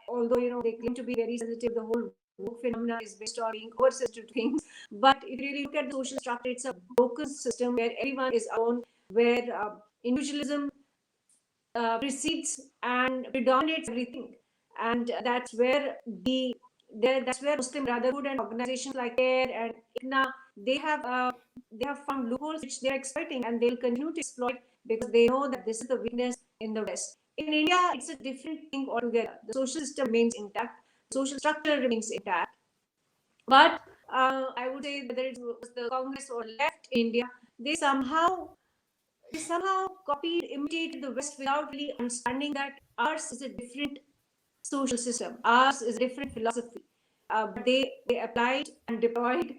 although they claim to be very sensitive, the whole woke phenomena is based on being oversensitive to things. But if you really look at the social structure, it's a broken system where everyone is alone, where individualism precedes and predominates everything. And that's where Muslim Brotherhood and organizations like CARE and ICNA, they have found loopholes which they are exploiting, and they'll continue to exploit, because they know that this is the weakness in the West. In India, it's a different thing altogether. The social system remains intact, social structure remains intact. But I would say, whether it was the Congress or left India, they somehow copied, imitated the West without really understanding that ours is a different social system, ours is a different philosophy. But they applied and deployed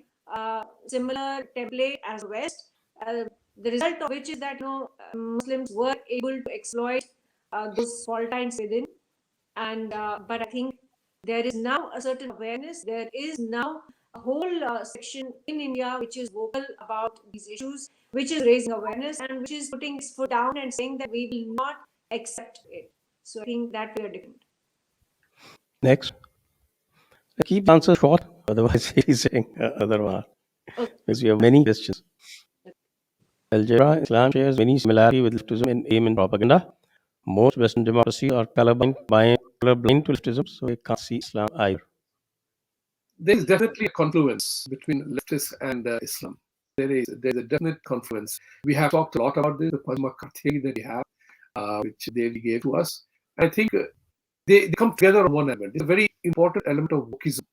similar template as the West. The result of which is that Muslims were able to exploit those fault lines within. And but I think there is now a certain awareness. There is now a whole section in India which is vocal about these issues, which is raising awareness, and which is putting its foot down and saying that we will not accept it. So I think that we are different. Next. Keep the answer short, otherwise he's saying other one. Okay. Because we have many questions. Algebra, Islam shares many similarity with leftism in aim and propaganda. Most Western democracies are colorblind to leftism, so we can't see Islam either. There is definitely a confluence between leftists and Islam. There's a definite confluence. We have talked a lot about this, the Padma theory that we have, which they gave to us. I think they come together on one element. It's a very important element of wokeism,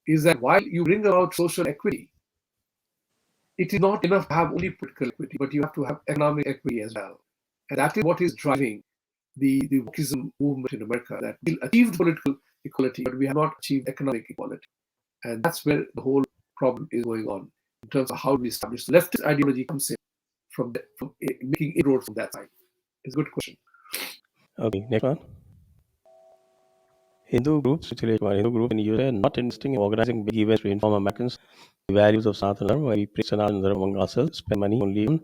is that while you bring about social equity, it is not enough to have only political equity, but you have to have economic equity as well. And that is what is driving the wokeism movement in America, that we achieved political equality, but we have not achieved economic equality. And that's where the whole problem is going on, in terms of how we establish leftist ideology comes in from making inroads from that side. It's a good question. Okay, next one. Hindu groups, Hindu group in USA, are not interested in organizing big events to inform Americans the values of Sanatana Dharma, while we preach Sanatana Dharma among ourselves, spend money only on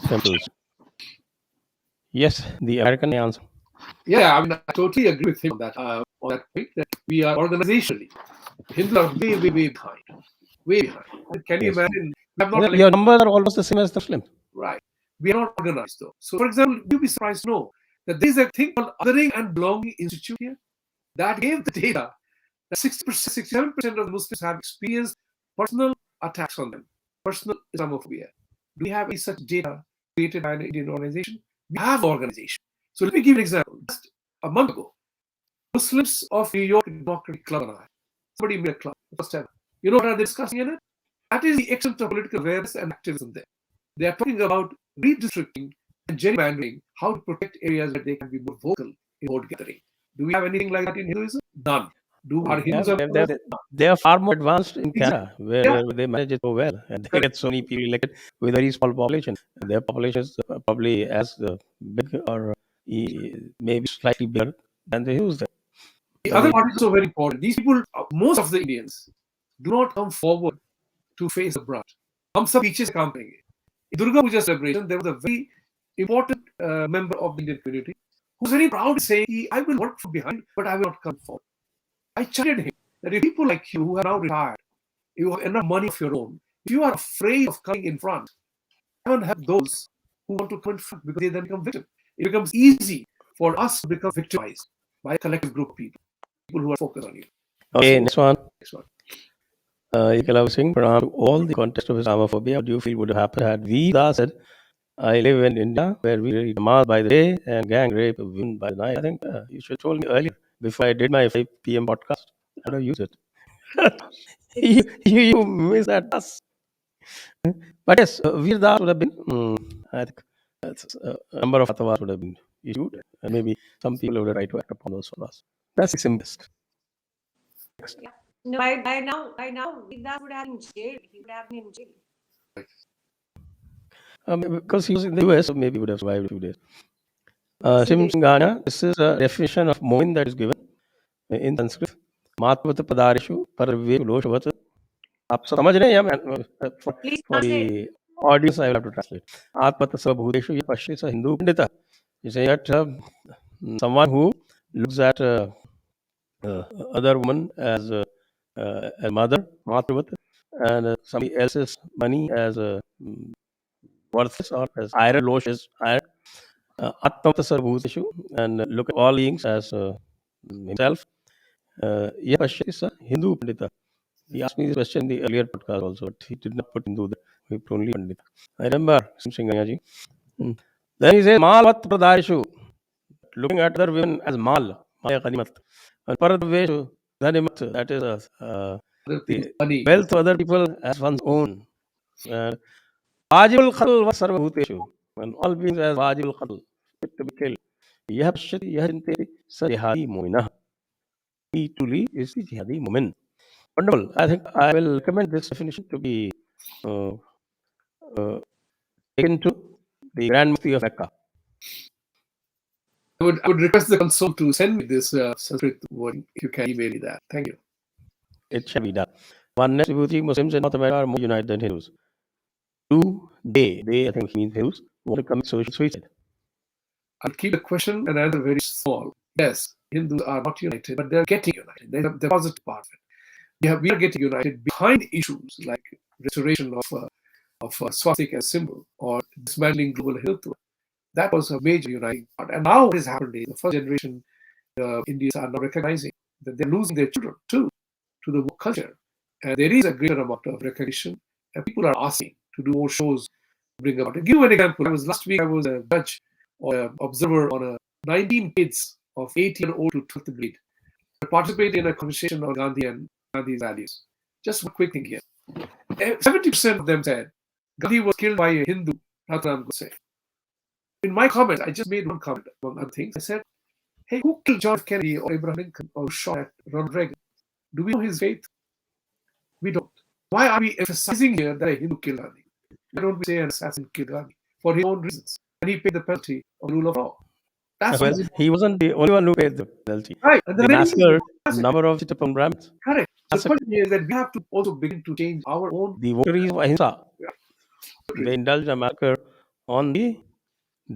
temples. Yes, the American answer. Yeah, I mean, I totally agree with him on that point, that we are organizationally, Hindus are way, way, way behind. Way behind. Can you imagine? Your numbers are almost the same as the Muslim. Right. We are not organized, though. So, for example, you'd be surprised to know that there is a thing called Othering and Belonging Institute here that gave the data that 67% of the Muslims have experienced personal attacks on them, personal Islamophobia. Do we have any such data created by an Indian organization? We have an organization. So let me give you an example. Just a month ago, Muslims of New York Democratic Club and I, somebody made a club, first ever. You know what are they discussing in it? That is the extent of political awareness and activism there. They are talking about redistricting and gerrymandering, how to protect areas where they can be more vocal in vote gathering. Do we have anything like that in Hinduism? None. They are far more advanced in Canada, where they manage it so well, and they get so many people elected with a very small population. Their population is probably as big or maybe slightly bigger than the Hindus. The other part is so very important. These people, most of the Indians, do not come forward to face the brunt. हम सब पीछे से काम करेंगे. In Durga Puja celebration, there was a very important member of the Indian community who was very proud to say, I will work from behind, but I will not come forward. I challenged him that if people like you who are now retired, you have enough money of your own, if you are afraid of coming in front, don't have those who want to come in front, because they then become victims. It becomes easy for us to become victimized by a collective group of people who are focused on you. Okay, next one. Ikala Singh, from all the context of Islamophobia, what do you feel would have happened had we said, I live in India, where we read Namaz by the day and gang rape women by the night? I think you should have told me earlier, before I did my 5 p.m. podcast. I would have used it. you miss that bus. But yes, Veer Das would have been, I think, a number of fatwas would have been issued, and maybe some people would have tried to act upon those fatwas. That's the simplest. Next. Yeah. No, by now, Vidas would have been jailed. He would have been in jail. Because he was in the US, so maybe he would have survived a few days. Yes, he Sim did. Singana, this is a definition of moin that is given in Sanskrit. Matvat padarishu parve loshvat. आप समझ रहे हैं या मैं Please for translate. the audience I will have to translate. आत्मत सर्वभूतेषु ये पश्यति स Hindu Pandita. You say that someone who looks at other woman as a mother, matruvat, and somebody else's money as worthless or as iron, losh is iron. Atmata sarvbhuteshu, and look at all beings as himself. Ye pashyati sa Hindu pandita. He asked me this question in the earlier podcast also, but he did not put Hindu there. He put only pandita. I remember Singh ji. Then he says, Malvat Pradarishu, looking at other women as Mal, Maya Ganimat. And Paradveshu, Ganimat, that is Other people's the money. wealth of other people as one's own. Wajibul Khatl was Sarvabhuteshu, and all beings as Wajibul Khatl, fit to be killed. Yah Pashati, Yah Jinte, Sa Jihadi Moina. He truly is the Jihadi Mu'min. Wonderful. I think I will recommend this definition to be uh, uh, taken to the Grand Mufti of Mecca. I would request the console to send me this Sanskrit word if you can email me that. Thank you. It shall be done. One next Vibhuti, Muslims in North America are more united than Hindus. Do they I think he means Hindus, want to commit social suicide? I'll keep the question and answer very small. Yes, Hindus are not united, but they're getting united. They're the positive part of it. We are getting united behind issues like restoration of swastika as symbol or dismantling global Hindutva. That was a major uniting part. And now what is happening? The first generation Indians are now recognizing that they're losing their children too to the woke culture. And there is a greater amount of recognition, and people are asking to do more shows to bring about it. Give you an example. Last week I was a judge or an observer on 19 kids of 8-year-old to 12th grade participated in a conversation on Gandhi and Gandhi's values. Just one quick thing here. 70% of them said Gandhi was killed by a Hindu, Ratnam Gosai. In my comment, I just made one comment among other things. I said, hey, who killed John F. Kennedy or Abraham Lincoln or shot at Ronald Reagan? Do we know his faith? We don't. Why are we emphasizing here that a Hindu killed Gandhi? Why don't we say an assassin killed Gandhi for his own reasons? And he paid the penalty of the rule of law. That's Well, he wasn't the only one who paid the penalty. right. And They the massacred a number of Chittapon Brahmins. correct. The question is that we have to also begin to change our own. The votaries of Ahimsa, Yeah. they indulged a massacre on the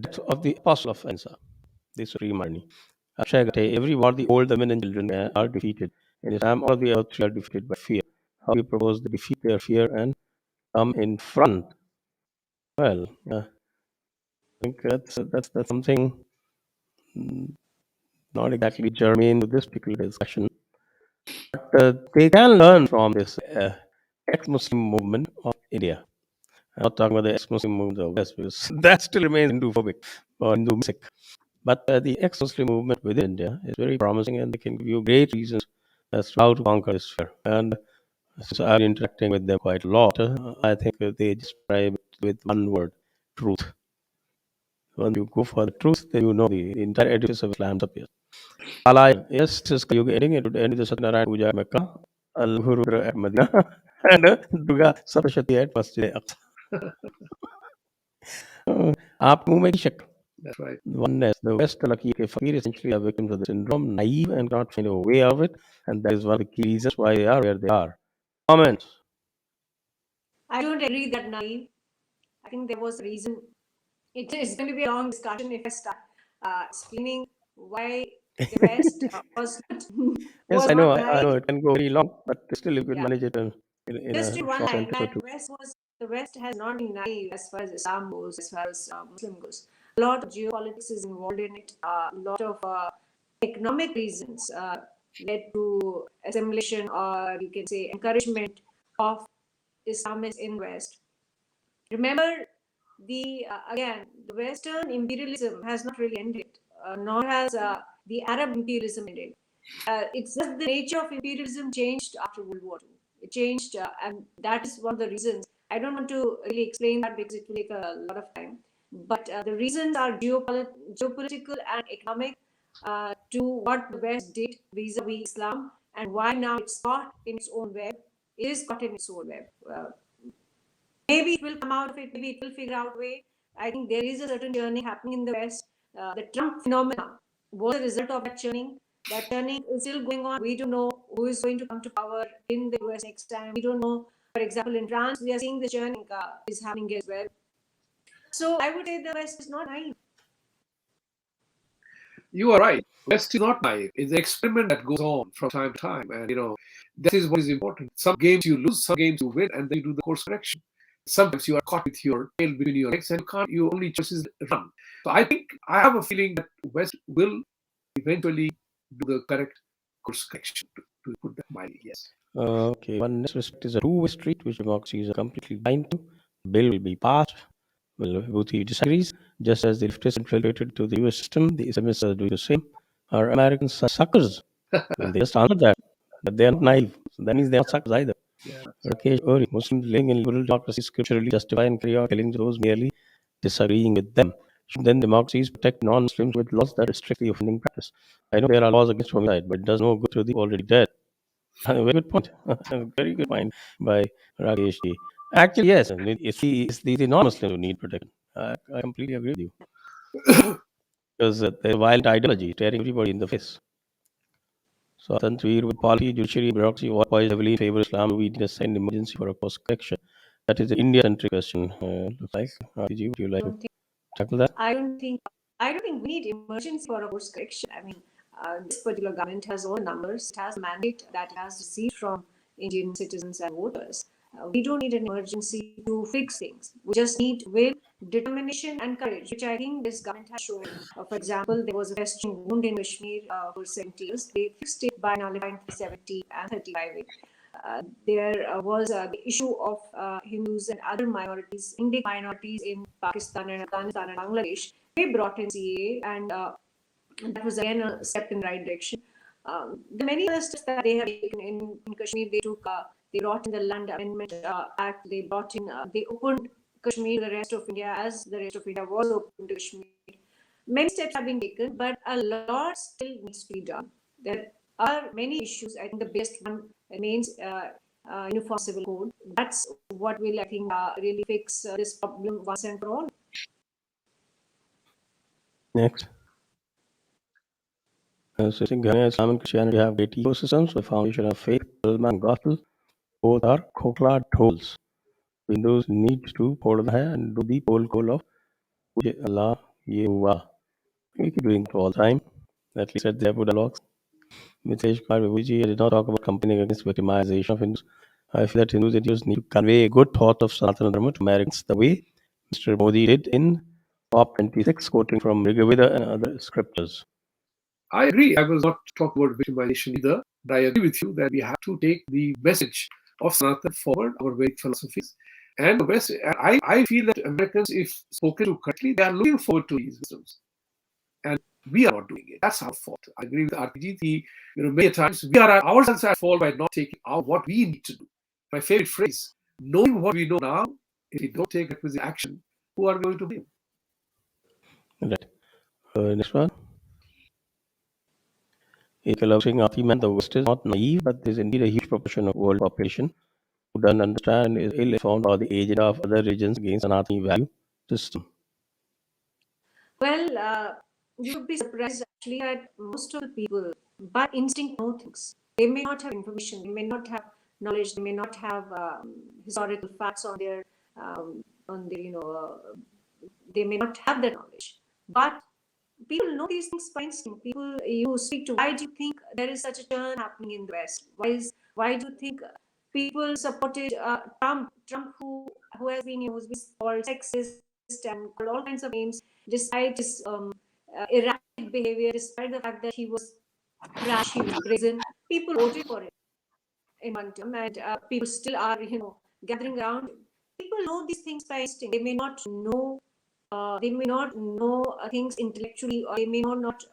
death of the apostle of Ahimsa, the supreme irony. Akshaya every war the old, the men and children are defeated. In Islam, all the other three are defeated by fear. How do you propose to defeat their fear and come in front? Well, I think that's something not exactly germane to this particular discussion. But they can learn from this ex-Muslim movement of India. I'm not talking about the ex-Muslim movement of West, because that still remains Hindu-phobic or Hindu-mistic. But the ex-Muslim movement within India is very promising, and they can give you great reasons as to how to conquer this fear. And since I've been interacting with them quite a lot, I think they describe it with one word: truth. When you go for the truth, then you know the entire edifice of Islam appears. Allah, yes, this is Kali ending. It would end with the Satyanarayana Puja at Mecca, Al-Hurur at Medina, and Durga Saptashati at Masjid Aqsa. आप मुंह में की शक. That's right. Oneness. The West Laki Fakir essentially are victims of the syndrome, naive and cannot find a way out of it, and that is one of the key reasons why they are where they are. Comments? I don't agree that naive. I think there was a reason. It is going to be a long discussion if I start explaining why the West was not. Yes, Was I know. not I know naive. it can go very long, but still, you could Yeah. manage it in Just a in one short line, sentence or two. the West has not been naive as far as Islam goes, as far as Muslim goes. A lot of geopolitics is involved in it. A lot of economic reasons led to assimilation, or you can say encouragement of Islamists in West. Remember, again, the Western imperialism has not really ended, nor has the Arab imperialism ended. it's just the nature of imperialism changed after World War II. It changed, and that is one of the reasons. I don't want to really explain that because it will take a lot of time. But the reasons are geopolitical and economic to what the West did vis-a-vis Islam, and why now it's caught in its own web. It is caught in its own web. Maybe it will come out of it. Maybe it will figure out a way. I think there is a certain churning happening in the West. The Trump phenomena was a result of that churning. That churning is still going on. We don't know who is going to come to power in the US next time. We don't know. For example, in France, we are seeing the churning is happening as well. So I would say the West is not naive. You are right. West is not naive. It's an experiment that goes on from time to time. And, that is what is important. Some games you lose, some games you win, and then you do the course correction. Sometimes you are caught with your tail between your legs and your only choice is run. So I think I have a feeling that West will eventually do the correct course correction, to put that mildly, yes. Okay, one next respect is a two-way street, which democracies are completely blind to. Bill will be passed. Well, Vibhuti disagrees. Just as the leftists infiltrated to the US system, the Islamists are doing the same. Are Americans suckers? Well, they just answered that. But they are not naive. So that means they are not suckers either. Yeah. Rakesh Ori, Muslims living in liberal democracies scripturally justify and carry out killing those merely disagreeing with them. Should then democracies protect non-Muslims with laws that restrict the offending practice? I know there are laws against homicide, but it does no good to the already dead. Very good point. Very good point by Rakesh ji. Actually, yes, it's the non-Muslims who need protection. I completely agree with you. Because there's violent ideology tearing everybody in the face. So, Tantvir, with polity, judiciary, bureaucracy, all poised heavily in favor of Islam, do we need a second emergency for a course correction? That is an India-centric question. Looks like. Aarti ji, would you like to tackle that? I don't think we need emergency for a course correction. I mean, this particular government has all the numbers. It has a mandate that it has received from Indian citizens and voters. We don't need an emergency to fix things. We just need will, determination, and courage, which I think this government has shown. For example, there was a festering wound in Kashmir for 70 years. They fixed it by nullifying 70 and 35. There was the issue of Hindus and other minorities, Indic minorities in Pakistan and Afghanistan and Bangladesh. They brought in CAA, and that was again a step in the right direction. The many other steps that they have taken in Kashmir, they brought in the Land Amendment Act. They brought in, they opened Kashmir to the rest of India as the rest of India was open to Kashmir. Many steps have been taken, but a lot still needs to be done. There are many issues. I think the best one remains uniform civil code. That's what will, I think, really fix this problem once and for all. Next. So, I think Islam and Christianity have great ecosystems. The foundation of faith, Kalma, and gospel, both are khokla tolls. Hindus need to पढ़ना है and do the poll call of मुझे Allah ये हुआ. We keep doing it all the time. At least at the Abu dialogues. Mitesh Kumar Vibhuti, I did not talk about campaigning against victimization of Hindus. I feel that Hindus and Jews need to convey a good thought of Sanatana Dharma to Americans the way Mr. Modi did in COP26, quoting from Rigveda and other scriptures. I agree. I was not talking about victimization either, but I agree with you that we have to take the message of Sanatana forward, our Vedic philosophies. And the West, I feel that Americans, if spoken to correctly, they are looking forward to these wisdoms. And we are not doing it. That's our fault. I agree with Aarti. Many times we are ourselves at fault by not taking out what we need to do. My favorite phrase, knowing what we know now, if we don't take requisite action, who are we going to blame? Right. Next one. Ecological argument, the West is not naive, but there is indeed a huge proportion of world population who doesn't understand is ill-informed or the agenda of other regions against Sanatani value system. Well, you would be surprised actually that most of the people, by instinct, know things. They may not have information, they may not have knowledge, they may not have historical facts on their, they may not have that knowledge. But people know these things by instinct. People you speak to, why do you think there is such a turn happening in the West? Why do you think people supported Trump, who has been who's been called sexist and called all kinds of names, despite his erratic behavior, despite the fact that he was rash, he was brazen, people voted for him in one term, and people still are, gathering around. People know these things by instinct. They may not know. Things intellectually, or they may not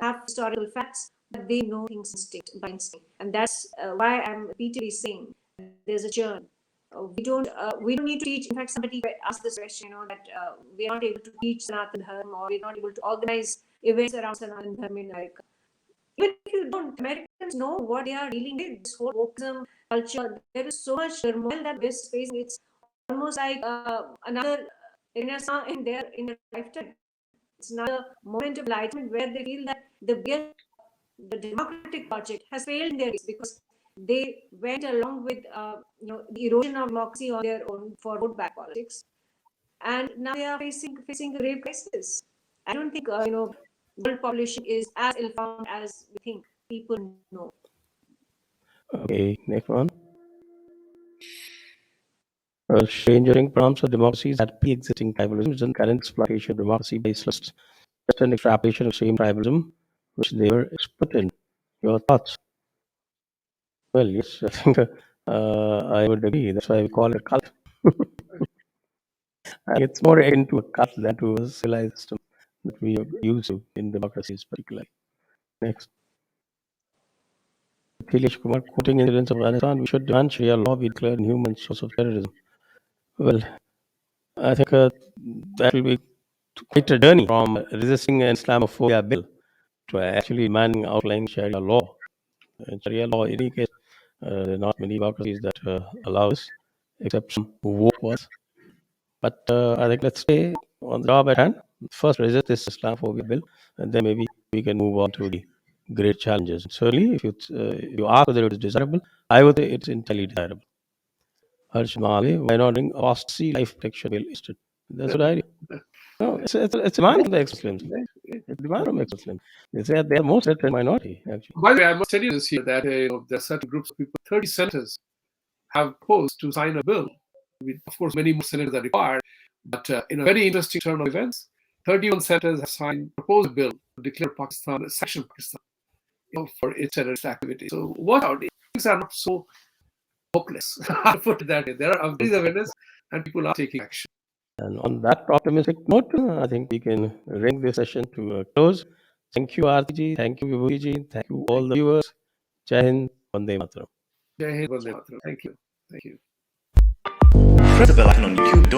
have historical facts, that they know things by instinct, and that's why I'm repeatedly saying there's a churn. We don't need to teach. In fact, somebody asked this question, that we are not able to teach Sanatan Dharma, or we're not able to organize events around Sanatan Dharma in America. Even if you don't, Americans know what they are dealing with. This whole wokeism culture, there is so much turmoil that West is facing. It's almost like another renaissance in their lifetime. It's another moment of enlightenment where they feel that the democratic project has failed in their case because they went along with the erosion of democracy on their own for vote back politics, and now they are facing a grave crisis. I don't think world population is as ill-found as we think. People know. Okay, next one. Changing terms of democracies that pre-existing tribalism is an current exploitation of democracy baseless, just an extrapolation of same tribalism which they were expert in. Your thoughts? Well, yes, I think I would agree. That's why we call it a cult. And it's more akin to a cult than to a civilized system that we are used to in democracies, particularly. Next. Thilesh Kumar quoting incidents of Afghanistan, we should demand Sharia law be declared inhuman source of terrorism. Well, I think that will be quite a journey from resisting an Islamophobia bill to actually demanding outlying Sharia law. And Sharia law, in any case, there are not many democracies that allow this, except some woke ones. But I think let's stay on the job at hand. First, resist this Islamophobia bill, and then maybe we can move on to the great challenges. Certainly, if you ask whether it is desirable, I would say it's entirely desirable. Harsh Mahavi, why not bring apostasy life protection bill instead? That's what I do. No, it's a demand from the ex-Muslims. It's a demand from ex-Muslims. They say they are most threatened minority, actually. By the way, I must tell you this here that there are certain groups of people, 30 senators have proposed to sign a bill. Of course, many more senators are required, but in a very interesting turn of events, 31 senators have proposed a bill to declare Pakistan, sanction Pakistan, for its terrorist activity. So watch out. Things are not so hopeless. I'll put it that way. There are awareness and people are taking action. And on that optimistic note, I think we can bring this session to a close. Thank you, Aarti ji. Thank you, Vibhuti ji. Thank you, all the viewers. Jai Hind, Vande Mataram. Jai Hind, Vande Mataram. Thank you. Thank you. Press the bell icon on YouTube.